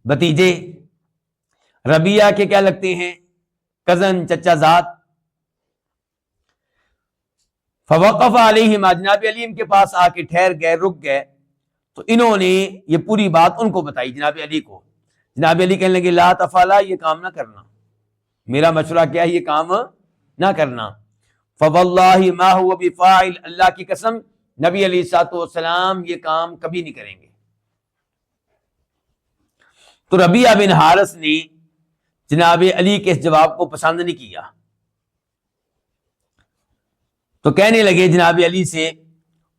بھتیجے. ربیہ کے کیا لگتے ہیں؟ کزن، چچا زاد. فوقف علیہما، جناب علی ان کے پاس آ کے ٹھہر گئے، رک گئے. تو انہوں نے یہ پوری بات ان کو بتائی جناب علی کو. جناب علی کہنے لگے لا تفعلا، یہ کام نہ کرنا، میرا مشورہ کیا ہے، یہ کام نہ کرنا. فواللہ ما هو بفاعل، اللہ کی قسم نبی علیہ الصلوۃ والسلام یہ کام کبھی نہیں کریں گے. تو ربیہ بن حارث نے جناب علی کے اس جواب کو پسند نہیں کیا، تو کہنے لگے جناب علی سے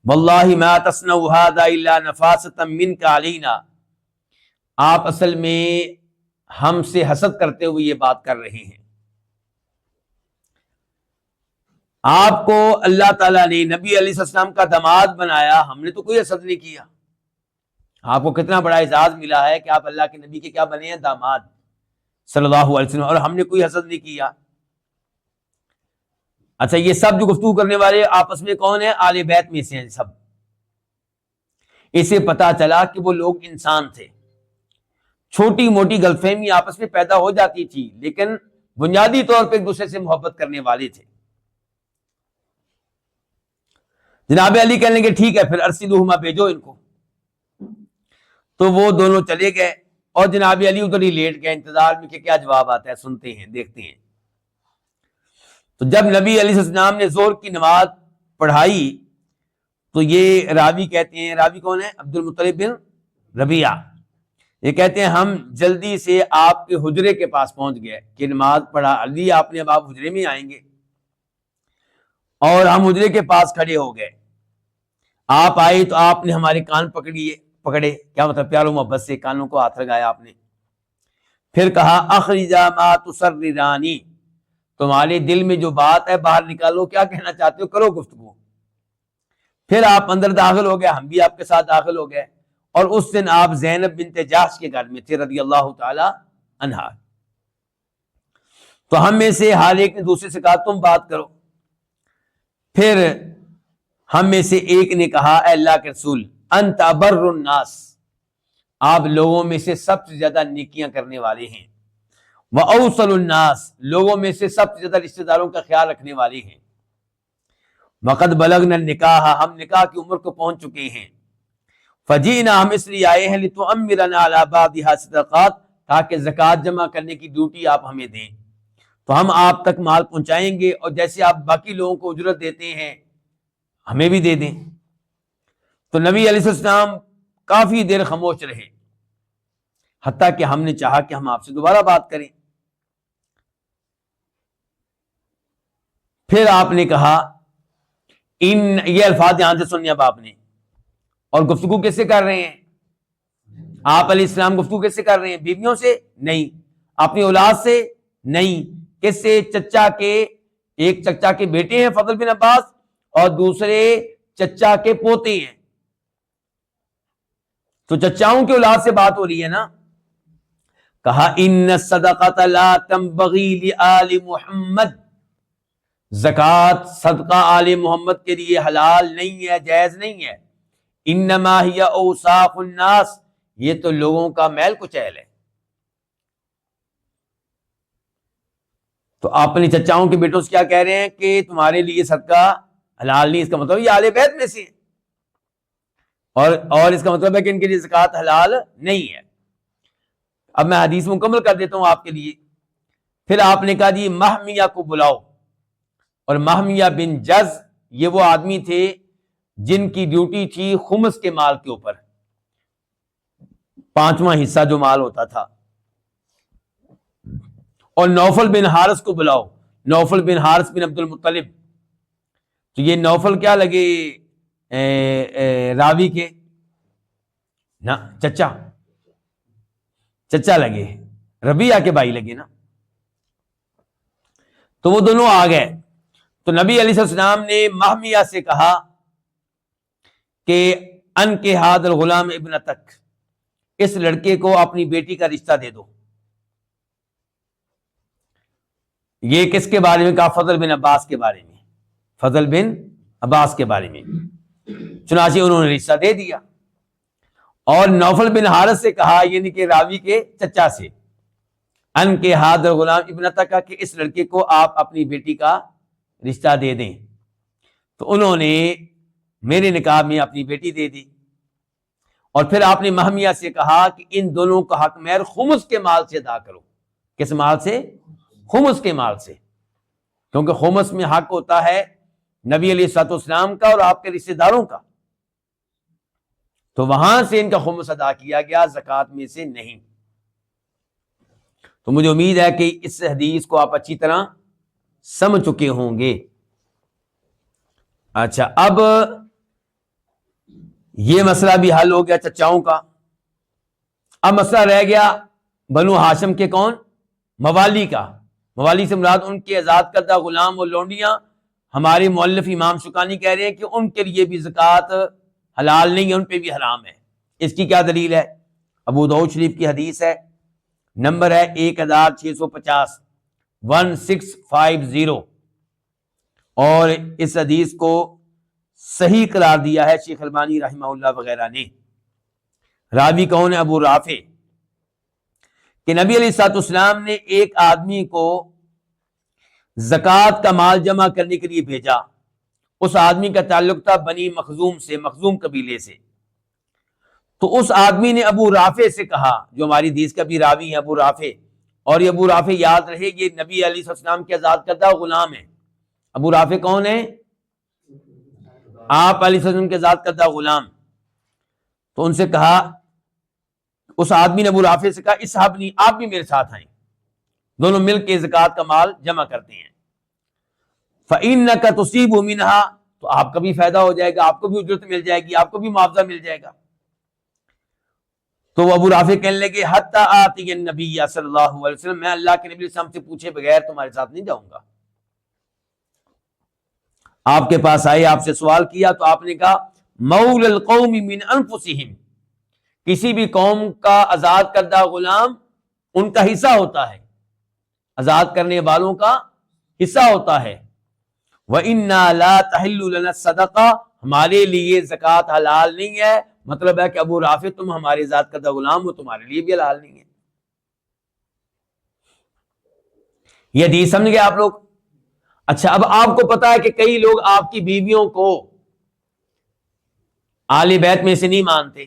واللہ ما تصنع هذا الا نفاسة منك علینا، آپ اصل میں ہم سے حسد کرتے ہوئے یہ بات کر رہے ہیں. آپ کو اللہ تعالیٰ نے نبی علیہ السلام کا داماد بنایا، ہم نے تو کوئی حسد نہیں کیا. آپ کو کتنا بڑا اعزاز ملا ہے کہ آپ اللہ کے نبی کے کیا بنے ہیں؟ داماد صلی اللہ علیہ وسلم، اور ہم نے کوئی حسد نہیں کیا. اچھا، یہ سب جو گفتگو کرنے والے آپس میں کون ہیں؟ آل بیت میں سے ہیں سب. اسے پتا چلا کہ وہ لوگ انسان تھے، چھوٹی موٹی غلط فہمی آپس میں پیدا ہو جاتی تھی لیکن بنیادی طور پہ ایک دوسرے سے محبت کرنے والے تھے. جناب علی کہنے لگے ٹھیک ہے پھر ارسلوہما، بھیجو ان کو. تو وہ دونوں چلے گئے اور جناب علی ادھر ہی لیٹ گئے انتظار میں کہ کیا جواب آتا ہے، سنتے ہیں دیکھتے ہیں. تو جب نبی علیہ السلام نے ظہر کی نماز پڑھائی تو یہ راوی کہتے ہیں، راوی کون ہے؟ عبد المطلب بن ربیہ. یہ کہتے ہیں ہم جلدی سے آپ کے حجرے کے پاس پہنچ گئے کہ نماز پڑھا لی آپ نے، اب آپ حجرے میں آئیں گے، اور ہم حجرے کے پاس کھڑے ہو گئے، آپ آئے تو آپ نے ہمارے کان پکڑے، کیا مطلب پیار و محبت سے کانوں کو ہاتھ لگایا آپ نے، پھر کہا اخرجا ما تسررانی، تمہارے دل میں جو بات ہے باہر نکالو، کیا کہنا چاہتے ہو کرو گفتگو۔ پھر آپ اندر داخل ہو گئے، ہم بھی آپ کے ساتھ داخل ہو گئے، اور اس دن آپ زینب بنت جحش کے گھر میں تھے رضی اللہ تعالی عنہا۔ تو ہم میں سے ہر ایک نے دوسرے سے کہا تم بات کرو۔ پھر ہم میں سے ایک نے کہا اے اللہ کے رسول انت ابر الناس، آپ لوگوں میں سے سب سے زیادہ نیکیاں کرنے والے ہیں، وَأَوْصَلُ النَّاسِ، لوگوں میں سے سب سے زیادہ رشتہ داروں کا خیال رکھنے والے ہیں، وَقَدْ بَلَغْنَا النِّکَاحَ، ہم نکاح کی عمر کو پہنچ چکے ہیں، فَجِئْنَا، ہم اس لیے آئے ہیں، لِتُؤَمِّرَنَا عَلَى بَعْضِهَا صَدَقَاتٍ، تاکہ زکوٰۃ جمع کرنے کی ڈیوٹی آپ ہمیں دیں، تو ہم آپ تک مال پہنچائیں گے، اور جیسے آپ باقی لوگوں کو اجرت دیتے ہیں ہمیں بھی دے دیں۔ تو نبی علیہ السلام کافی دیر خاموش رہے، حتیٰ کہ ہم نے چاہا کہ ہم آپ سے دوبارہ بات کریں۔ پھر آپ نے کہا یہ الفاظ دھیان سے سنیے اب آپ نے، اور گفتگو کس سے کر رہے ہیں؟ آپ علیہ السلام گفتگو کس سے کر رہے ہیں؟ بیویوں سے نہیں، اپنی اولاد سے نہیں، کس سے؟ چچا کے، ایک چچا کے بیٹے ہیں فضل بن عباس، اور دوسرے چچا کے پوتے ہیں، تو چچاؤں کی اولاد سے بات ہو رہی ہے نا۔ کہا ان الصدقۃ لا تنبغی لآل محمد، زکوٰۃ صدقہ آل محمد کے لیے حلال نہیں ہے، جائز نہیں ہے، انما ہی اوساخ الناس، یہ تو لوگوں کا میل کچیل ہے۔ تو آپ اپنے چچاؤں کے بیٹوں سے کیا کہہ رہے ہیں کہ تمہارے لیے صدقہ حلال نہیں، اس کا مطلب یہ آل بیت میں سے ہیں، اور اس کا مطلب ہے کہ ان کے لیے زکوٰۃ حلال نہیں ہے۔ اب میں حدیث مکمل کر دیتا ہوں آپ کے لیے۔ پھر آپ نے کہا جی مہمیہ کو بلاؤ، اور مہمیہ بن جز یہ وہ آدمی تھے جن کی ڈیوٹی تھی خمس کے مال کے اوپر، 5واں حصہ جو مال ہوتا تھا۔ اور نوفل بن حارث کو بلاؤ، نوفل بن حارث بن عبد المطلب، تو یہ نوفل کیا لگے راوی کے؟ نا چچا لگے، ربیعہ کے بھائی لگے نا۔ تو وہ دونوں آ گئے، تو نبی علیہ السلام نے مہمیہ سے کہا کہ ان کے ہاد الغلام ابنتک، اس لڑکے کو اپنی بیٹی کا رشتہ دے دو۔ یہ کس کے بارے میں کہا؟ فضل بن عباس کے بارے میں، فضل بن عباس کے بارے میں۔ چنانچہ انہوں نے رشتہ دے دیا، اور نوفل بن حارث سے کہا، یعنی کہ راوی کے چچا سے، ان کے ہاد الغلام ابنتک، کا کہ اس لڑکے کو آپ اپنی بیٹی کا رشتہ دے دیں۔ تو انہوں نے میرے نکاح میں اپنی بیٹی دے دی، اور پھر آپ نے مہمیہ سے کہا کہ ان دونوں کا حق مہر خمس کے مال سے ادا کرو۔ کس مال سے؟ خمس کے مال سے، کیونکہ خمس میں حق ہوتا ہے نبی علیہ الصلوۃ والسلام کا اور آپ کے رشتہ داروں کا، تو وہاں سے ان کا خمس ادا کیا گیا، زکوٰۃ میں سے نہیں۔ تو مجھے امید ہے کہ اس حدیث کو آپ اچھی طرح سمجھ چکے ہوں گے۔ اچھا، اب یہ مسئلہ بھی حل ہو گیا چچاؤں کا۔ اب مسئلہ رہ گیا بنو ہاشم کے کون؟ موالی کا۔ موالی سے مراد ان کے آزاد کردہ غلام اور لونڈیاں۔ ہمارے مؤلف امام شوکانی کہہ رہے ہیں کہ ان کے لیے بھی زکوٰۃ حلال نہیں ہے، ان پہ بھی حرام ہے۔ اس کی کیا دلیل ہے؟ ابو داؤد شریف کی حدیث ہے، نمبر ہے 1650 1650، اور اس حدیث کو صحیح قرار دیا ہے شیخ البانی رحمہ اللہ وغیرہ نے۔ راوی کون ہے؟ ابو رافع، کہ نبی علیہ الصلوۃ والسلام نے ایک آدمی کو زکوٰۃ کا مال جمع کرنے کے لیے بھیجا۔ اس آدمی کا تعلق تھا بنی مخزوم سے، مخزوم قبیلے سے۔ تو اس آدمی نے ابو رافع سے کہا، جو ہماری حدیث کا بھی راوی ہے ابو رافع، اور یہ ابو رافع یاد رہے یہ نبی علیہ السلام کے آزاد کردہ غلام ہیں۔ ابو رافع کون ہے؟ آپ علیہ السلام کے آزاد کردہ غلام۔ تو ان سے کہا اس آدمی نے ابو رافع سے کہا اس صحابی آپ بھی میرے ساتھ آئیں، دونوں مل کے زکوٰۃ کا مال جمع کرتے ہیں۔ فَإِنَّكَ تُصِيبُ مِنْهَا، تو آپ کا بھی فائدہ ہو جائے گا، آپ کو بھی اجرت مل جائے گی، آپ کو بھی معاوضہ مل جائے گا۔ تو وہ ابو رافع کہنے لگے حَتَّى آتِيَ النَّبِيَّ صلی اللہ علیہ وسلم، میں اللہ کے نبی صلی اللہ علیہ وسلم سے پوچھے بغیر تمہارے ساتھ نہیں جاؤں گا۔ آپ کے پاس آئے، آپ سے سوال کیا تو آپ نے کہا مول القوم من انفسہم، کسی بھی قوم کا آزاد کردہ غلام ان کا حصہ ہوتا ہے، آزاد کرنے والوں کا حصہ ہوتا ہے۔ وَإِنَّا لَا تَحِلُّ لَنَا الصَّدَقَةُ، ہمارے لیے زکوٰۃ حلال نہیں ہے، مطلب ہے کہ ابو رافع تم ہمارے آزاد کردہ غلام ہو، تمہارے لیے بھی حلال نہیں ہے۔ یہ حدیث سمجھ گئے آپ لوگ؟ اچھا، اب آپ کو پتا ہے کہ کئی لوگ آپ کی بیویوں کو آل بیت میں سے نہیں مانتے،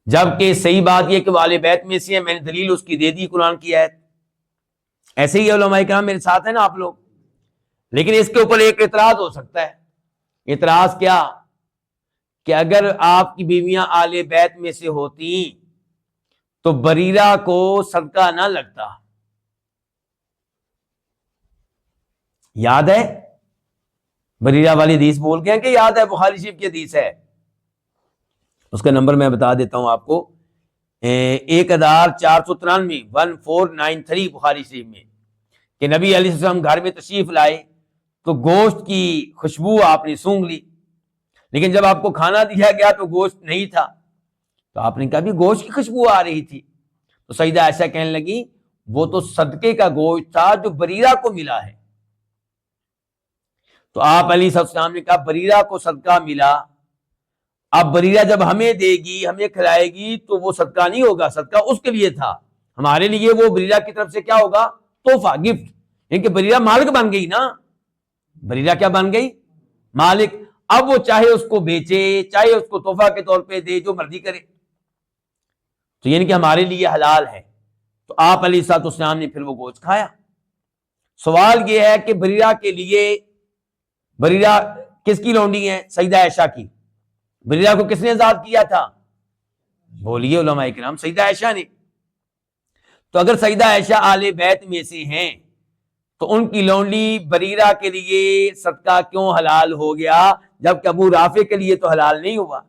جبکہ صحیح بات یہ کہ وہ آل بیت میں سے ہیں، میں نے دلیل اس کی دے دی قرآن کی آیت۔ ایسے ہی علماء کرام میرے ساتھ ہیں نا آپ لوگ، لیکن اس کے اوپر ایک اعتراض ہو سکتا ہے۔ اعتراض کیا؟ کہ اگر آپ کی بیویاں آل بیت میں سے ہوتی تو بریرہ کو صدقہ نہ لگتا۔ یاد ہے بریرہ والی حدیث بول گئے کہ یاد ہے؟ بخاری شریف کی حدیث ہے، اس کا نمبر میں بتا دیتا ہوں آپ کو، 1493 1493 بخاری شریف میں، کہ نبی علیہ السلام گھر میں تشریف لائے تو گوشت کی خوشبو آپ نے سونگھ لی، لیکن جب آپ کو کھانا دیا گیا تو گوشت نہیں تھا، تو آپ نے کہا بھی گوشت کی خوشبو آ رہی تھی، تو سیدہ عائشہ کہنے لگی وہ تو صدقے کا گوشت تھا جو بریرہ کو ملا ہے۔ تو آپ علیہ السلام نے کہا بریرہ کو صدقہ ملا، اب بریرہ جب ہمیں دے گی، ہمیں کھلائے گی تو وہ صدقہ نہیں ہوگا، صدقہ اس کے لیے تھا، ہمارے لیے وہ بریرہ کی طرف سے کیا ہوگا؟ تحفہ، گفٹ، یعنی کہ بریرہ مالک بن گئی نا، بریرہ کیا بن گئی؟ مالک۔ اب وہ چاہے اس کو بیچے، چاہے اس کو تحفہ کے طور پہ دے، جو مرضی کرے، تو یعنی کہ ہمارے لیے حلال ہے۔ تو آپ علیہ السلام نے پھر وہ گوشت کھایا۔ سوال یہ ہے کہ بریرہ کے لیے، بریرہ کس کی لونڈی ہے؟ سیدہ عائشہ کی۔ بریرہ کو کس نے آزاد کیا تھا؟ بولیے علماء کرام، سیدہ عائشہ نے۔ تو اگر سیدہ عائشہ آل بیت میں سے ہیں تو ان کی لونڈی بریرہ کے لیے صدقہ کیوں حلال ہو گیا، جبکہ ابو رافع کے لیے تو حلال نہیں ہوا؟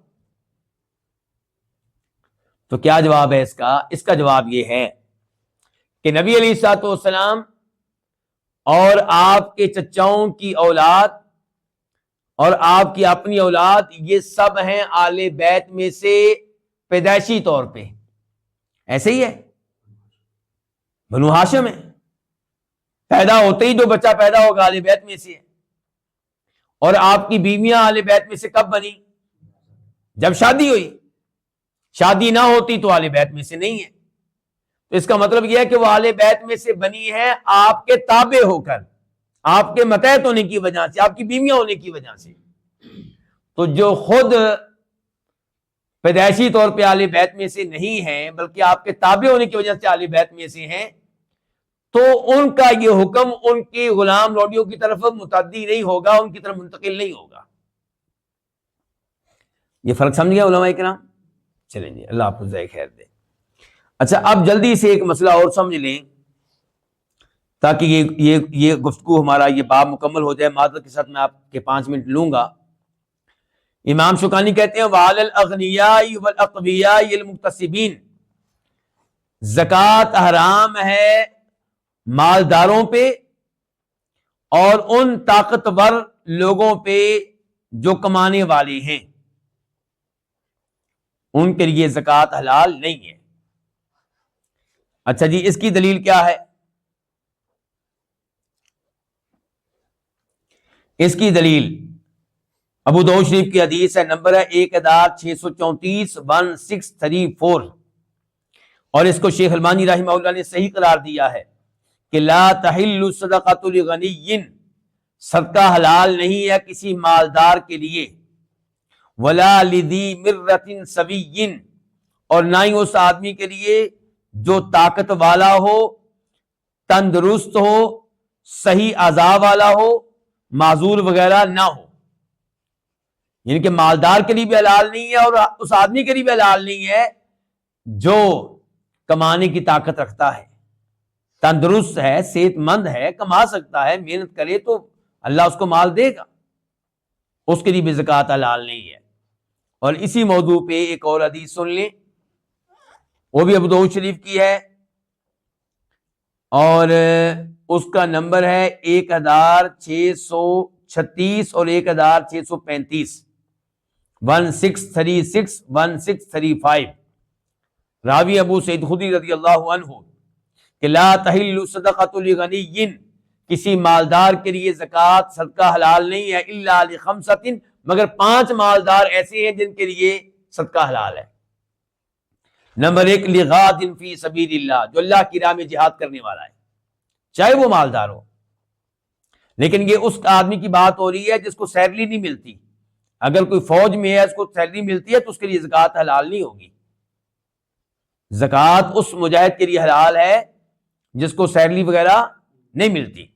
تو کیا جواب ہے اس کا؟ اس کا جواب یہ ہے کہ نبی علیہ الصلوۃ والسلام اور آپ کے چچاؤں کی اولاد اور آپ کی اپنی اولاد، یہ سب ہیں آل بیت میں سے پیدائشی طور پہ، ایسے ہی ہے، بنو ہاشم ہے، پیدا ہوتے ہی جو بچہ پیدا ہوگا آل بیت میں سے ہے۔ اور آپ کی بیویاں آل بیت میں سے کب بنی؟ جب شادی ہوئی، شادی نہ ہوتی تو آل بیت میں سے نہیں ہے۔ تو اس کا مطلب یہ ہے کہ وہ آل بیت میں سے بنی ہے آپ کے تابع ہو کر، آپ کے متحد ہونے کی وجہ سے، آپ کی بیویاں ہونے کی وجہ سے۔ تو جو خود پیدائشی طور پہ آل بیت میں سے نہیں ہیں بلکہ آپ کے تابع ہونے کی وجہ سے آل بیت میں سے ہیں، تو ان کا یہ حکم ان کی غلام لوڈیوں کی طرف متعدی نہیں ہوگا، ان کی طرف منتقل نہیں ہوگا۔ یہ فرق سمجھ گیا علماء کرام؟ چلیں جی، اللہ آپ کو جزائے خیر دے۔ اچھا، اب جلدی سے ایک مسئلہ اور سمجھ لیں تاکہ یہ گفتگو ہمارا یہ باب مکمل ہو جائے۔ معذرت کے ساتھ میں آپ کے 5 منٹ لوں گا۔ امام شوکانی کہتے ہیں وَعَلَى الْأَغْنِيَاءِ وَالْأَقْوِيَاءِ الْمُقْتَسِبِينَ، زکوٰۃ حرام ہے مالداروں پہ اور ان طاقتور لوگوں پہ جو کمانے والے ہیں، ان کے لیے زکوٰۃ حلال نہیں ہے۔ اچھا جی، اس کی دلیل کیا ہے؟ اس کی دلیل ابو داؤد شریف کی حدیث ہے، نمبر ہے 1634 1634، اور اس کو شیخ البانی رحمہ اللہ نے صحیح قرار دیا ہے کہ لا تحل صدقۃ لغنی، صدقہ حلال نہیں ہے کسی مالدار کے لیے، ولا لذی مرۃ سوی، اور نہ ہی اس آدمی کے لیے جو طاقت والا ہو، تندرست ہو، صحیح اعضاء والا ہو، معذور وغیرہ نہ ہو۔ یعنی کہ مالدار کے لیے بھی حلال نہیں ہے اور اس آدمی کے لیے بھی حلال نہیں ہے جو کمانے کی طاقت رکھتا ہے، تندرست ہے، صحت مند ہے، کما سکتا ہے، محنت کرے تو اللہ اس کو مال دے گا، اس کے لیے بھی زکوٰۃ حلال نہیں ہے۔ اور اسی موضوع پہ ایک اور حدیث سن لیں، وہ بھی ابو داؤد شریف کی ہے، اور اس کا نمبر ہے 1636 اور 1635، 1636 1635۔ راوی ابو سعید خدری رضی اللہ عنہ کہ لا تحل صدقۃ لغنی، کسی مالدار کے لیے زکوٰۃ صدقہ حلال نہیں ہے، الا لخمسۃ، مگر 5 مالدار ایسے ہیں جن کے لیے صدقہ حلال ہے۔ نمبر 1 لغاد فی سبیل اللہ، جو اللہ کی راہ میں جہاد کرنے والا ہے، چاہے وہ مالدار ہو، لیکن یہ اس آدمی کی بات ہو رہی ہے جس کو سیلری نہیں ملتی۔ اگر کوئی فوج میں ہے، اس کو سیلری ملتی ہے تو اس کے لیے زکوٰۃ حلال نہیں ہوگی۔ زکوٰۃ اس مجاہد کے لیے حلال ہے جس کو سیلری وغیرہ نہیں ملتی۔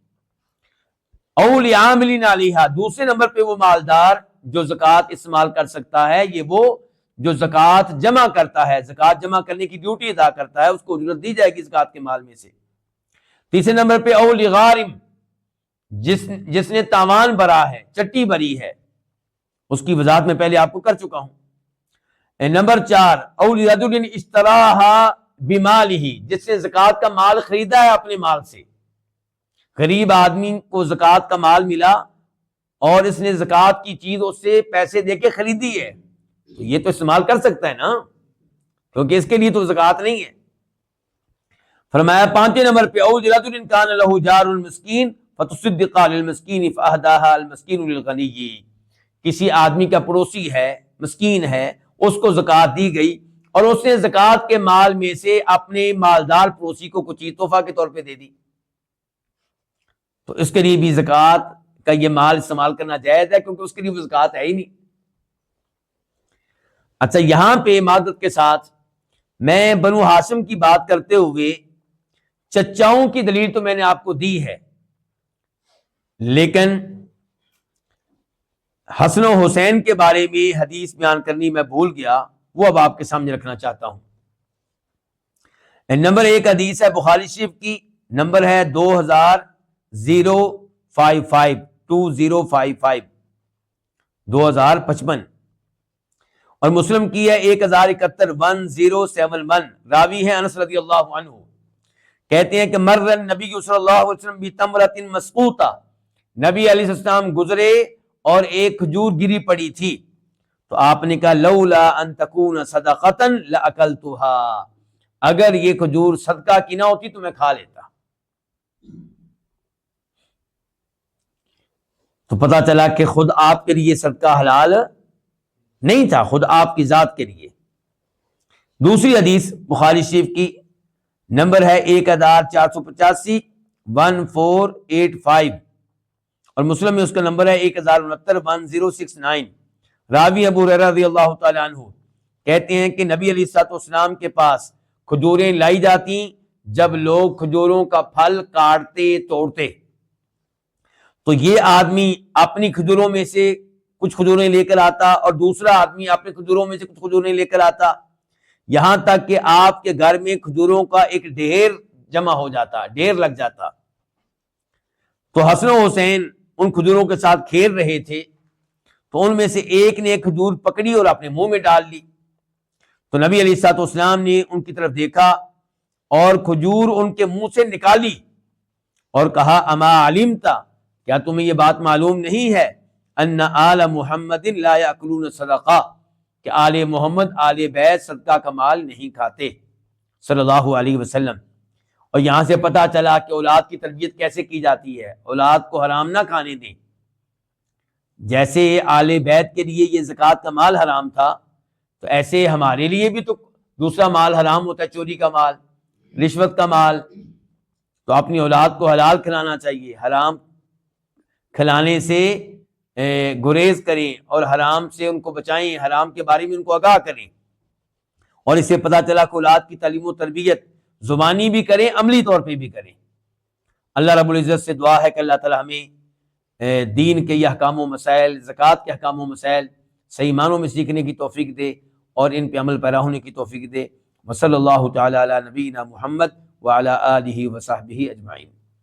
اول عامل علیہا، دوسرے نمبر پہ وہ مالدار جو زکوٰۃ استعمال کر سکتا ہے، یہ وہ جو زکوٰۃ جمع کرتا ہے، زکوٰۃ جمع کرنے کی ڈیوٹی ادا کرتا ہے، اس کو اجرت دی جائے گی زکوٰۃ کے مال میں سے۔ تیسرے نمبر پہ اول غارم، جس نے تاوان بھرا ہے، چٹی بھری ہے، اس کی وضاحت میں پہلے آپ کو کر چکا ہوں۔ نمبر 4 اول رجل اشتراہا بمالہ، جس نے زکوٰۃ کا مال خریدا ہے اپنے مال سے۔ غریب آدمی کو زکوٰۃ کا مال ملا اور اس نے زکوٰۃ کی چیز اس سے پیسے دے کے خریدی ہے، تو یہ تو استعمال کر سکتا ہے نا، کیونکہ اس کے لیے تو زکوٰۃ نہیں ہے۔ فرمایا 5 نمبر پہ اول رجل کان لہ جار المسکین فتصدق للمسکین فاہداها المسکین للغنی، کسی آدمی کا پڑوسی ہے، مسکین ہے، اس کو زکوٰۃ دی گئی اور اس نے زکوٰۃ کے مال میں سے اپنے مالدار پڑوسی کو کچھ چیز تحفہ کے طور پہ دے دی، تو اس کے لیے بھی زکوٰۃ کا یہ مال استعمال کرنا جائز ہے، کیونکہ اس کے لیے وہ زکوٰۃ ہے ہی نہیں۔ اچھا، یہاں پہ معذرت کے ساتھ میں بنو ہاشم کی بات کرتے ہوئے چچاؤں کی دلیل تو میں نے آپ کو دی ہے، لیکن حسن و حسین کے بارے میں حدیث بیان کرنی میں بھول گیا، وہ اب آپ کے سامنے رکھنا چاہتا ہوں۔ نمبر 1 حدیث ہے بخاری شریف کی، نمبر ہے 2055 اور مسلم کی ہے 1071 راوی ہے انس رضی اللہ عنہ، کہتے ہیں کہ مر نبی صلی اللہ علیہ وسلم بتمرۃ مسقوطہ، نبی علیہ السلام گزرے اور ایک کھجور گری پڑی تھی، تو آپ نے کہا لولا ان تکون صدقۃ لاکلتھا، اگر یہ کھجور صدقہ کی نہ ہوتی تو میں کھا لیتا۔ تو پتہ چلا کہ خود آپ کے لیے صدقہ حلال نہیں تھا، خود آپ کی ذات کے لیے۔ دوسری حدیث بخاری شریف کی، نمبر ہے 1485 1485 اور مسلم میں اس کا نمبر ہے 1069 راوی ابو ہریرہ رضی اللہ تعالی عنہ کہتے ہیں کہ نبی علیہ الصلوۃ والسلام کے پاس کھجوریں لائی جاتی جب لوگ کھجوروں کا پھل کاٹتے توڑتے، تو یہ آدمی اپنی کھجوروں میں سے کچھ کھجوریں لے کر آتا اور دوسرا آدمی اپنے کھجوروں میں سے کچھ کھجوریں لے کر آتا، یہاں تک کہ آپ کے گھر میں کھجوروں کا ایک ڈھیر جمع ہو جاتا، ڈھیر لگ جاتا۔ تو حسن و حسین ان کھجوروں کے ساتھ کھیل رہے تھے، تو ان میں سے ایک نے ایک کھجور پکڑی اور اپنے منہ میں ڈال لی، تو نبی علیہ الصلوۃ والسلام نے ان کی طرف دیکھا اور کھجور ان کے منہ سے نکالی اور کہا اما علمت، کیا تمہیں یہ بات معلوم نہیں ہے ان آل محمد لا یاکلون صدقہ، کہ آل محمد آل بیت صدقہ کا مال نہیں کھاتے صلی اللہ علیہ وسلم۔ اور یہاں سے پتہ چلا کہ اولاد کی تربیت کیسے کی جاتی ہے، اولاد کو حرام نہ کھانے دیں۔ جیسے آل بیت کے لیے یہ زکوٰۃ کا مال حرام تھا، تو ایسے ہمارے لیے بھی تو دوسرا مال حرام ہوتا ہے، چوری کا مال، رشوت کا مال۔ تو اپنی اولاد کو حلال کھلانا چاہیے، حرام کھلانے سے گریز کریں اور حرام سے ان کو بچائیں، حرام کے بارے میں ان کو آگاہ کریں۔ اور اس سے پتہ چلا کہ اولاد کی تعلیم و تربیت زبانی بھی کریں، عملی طور پہ بھی کریں۔ اللہ رب العزت سے دعا ہے کہ اللہ تعالی ہمیں دین کے یہ احکام و مسائل، زکوٰۃ کے احکام و مسائل صحیح معنوں میں سیکھنے کی توفیق دے اور ان پہ عمل پیرا ہونے کی توفیق دے۔ وصلی اللہ تعالی علی نبینا محمد وعلی آلہ وصحبہ اجمعین۔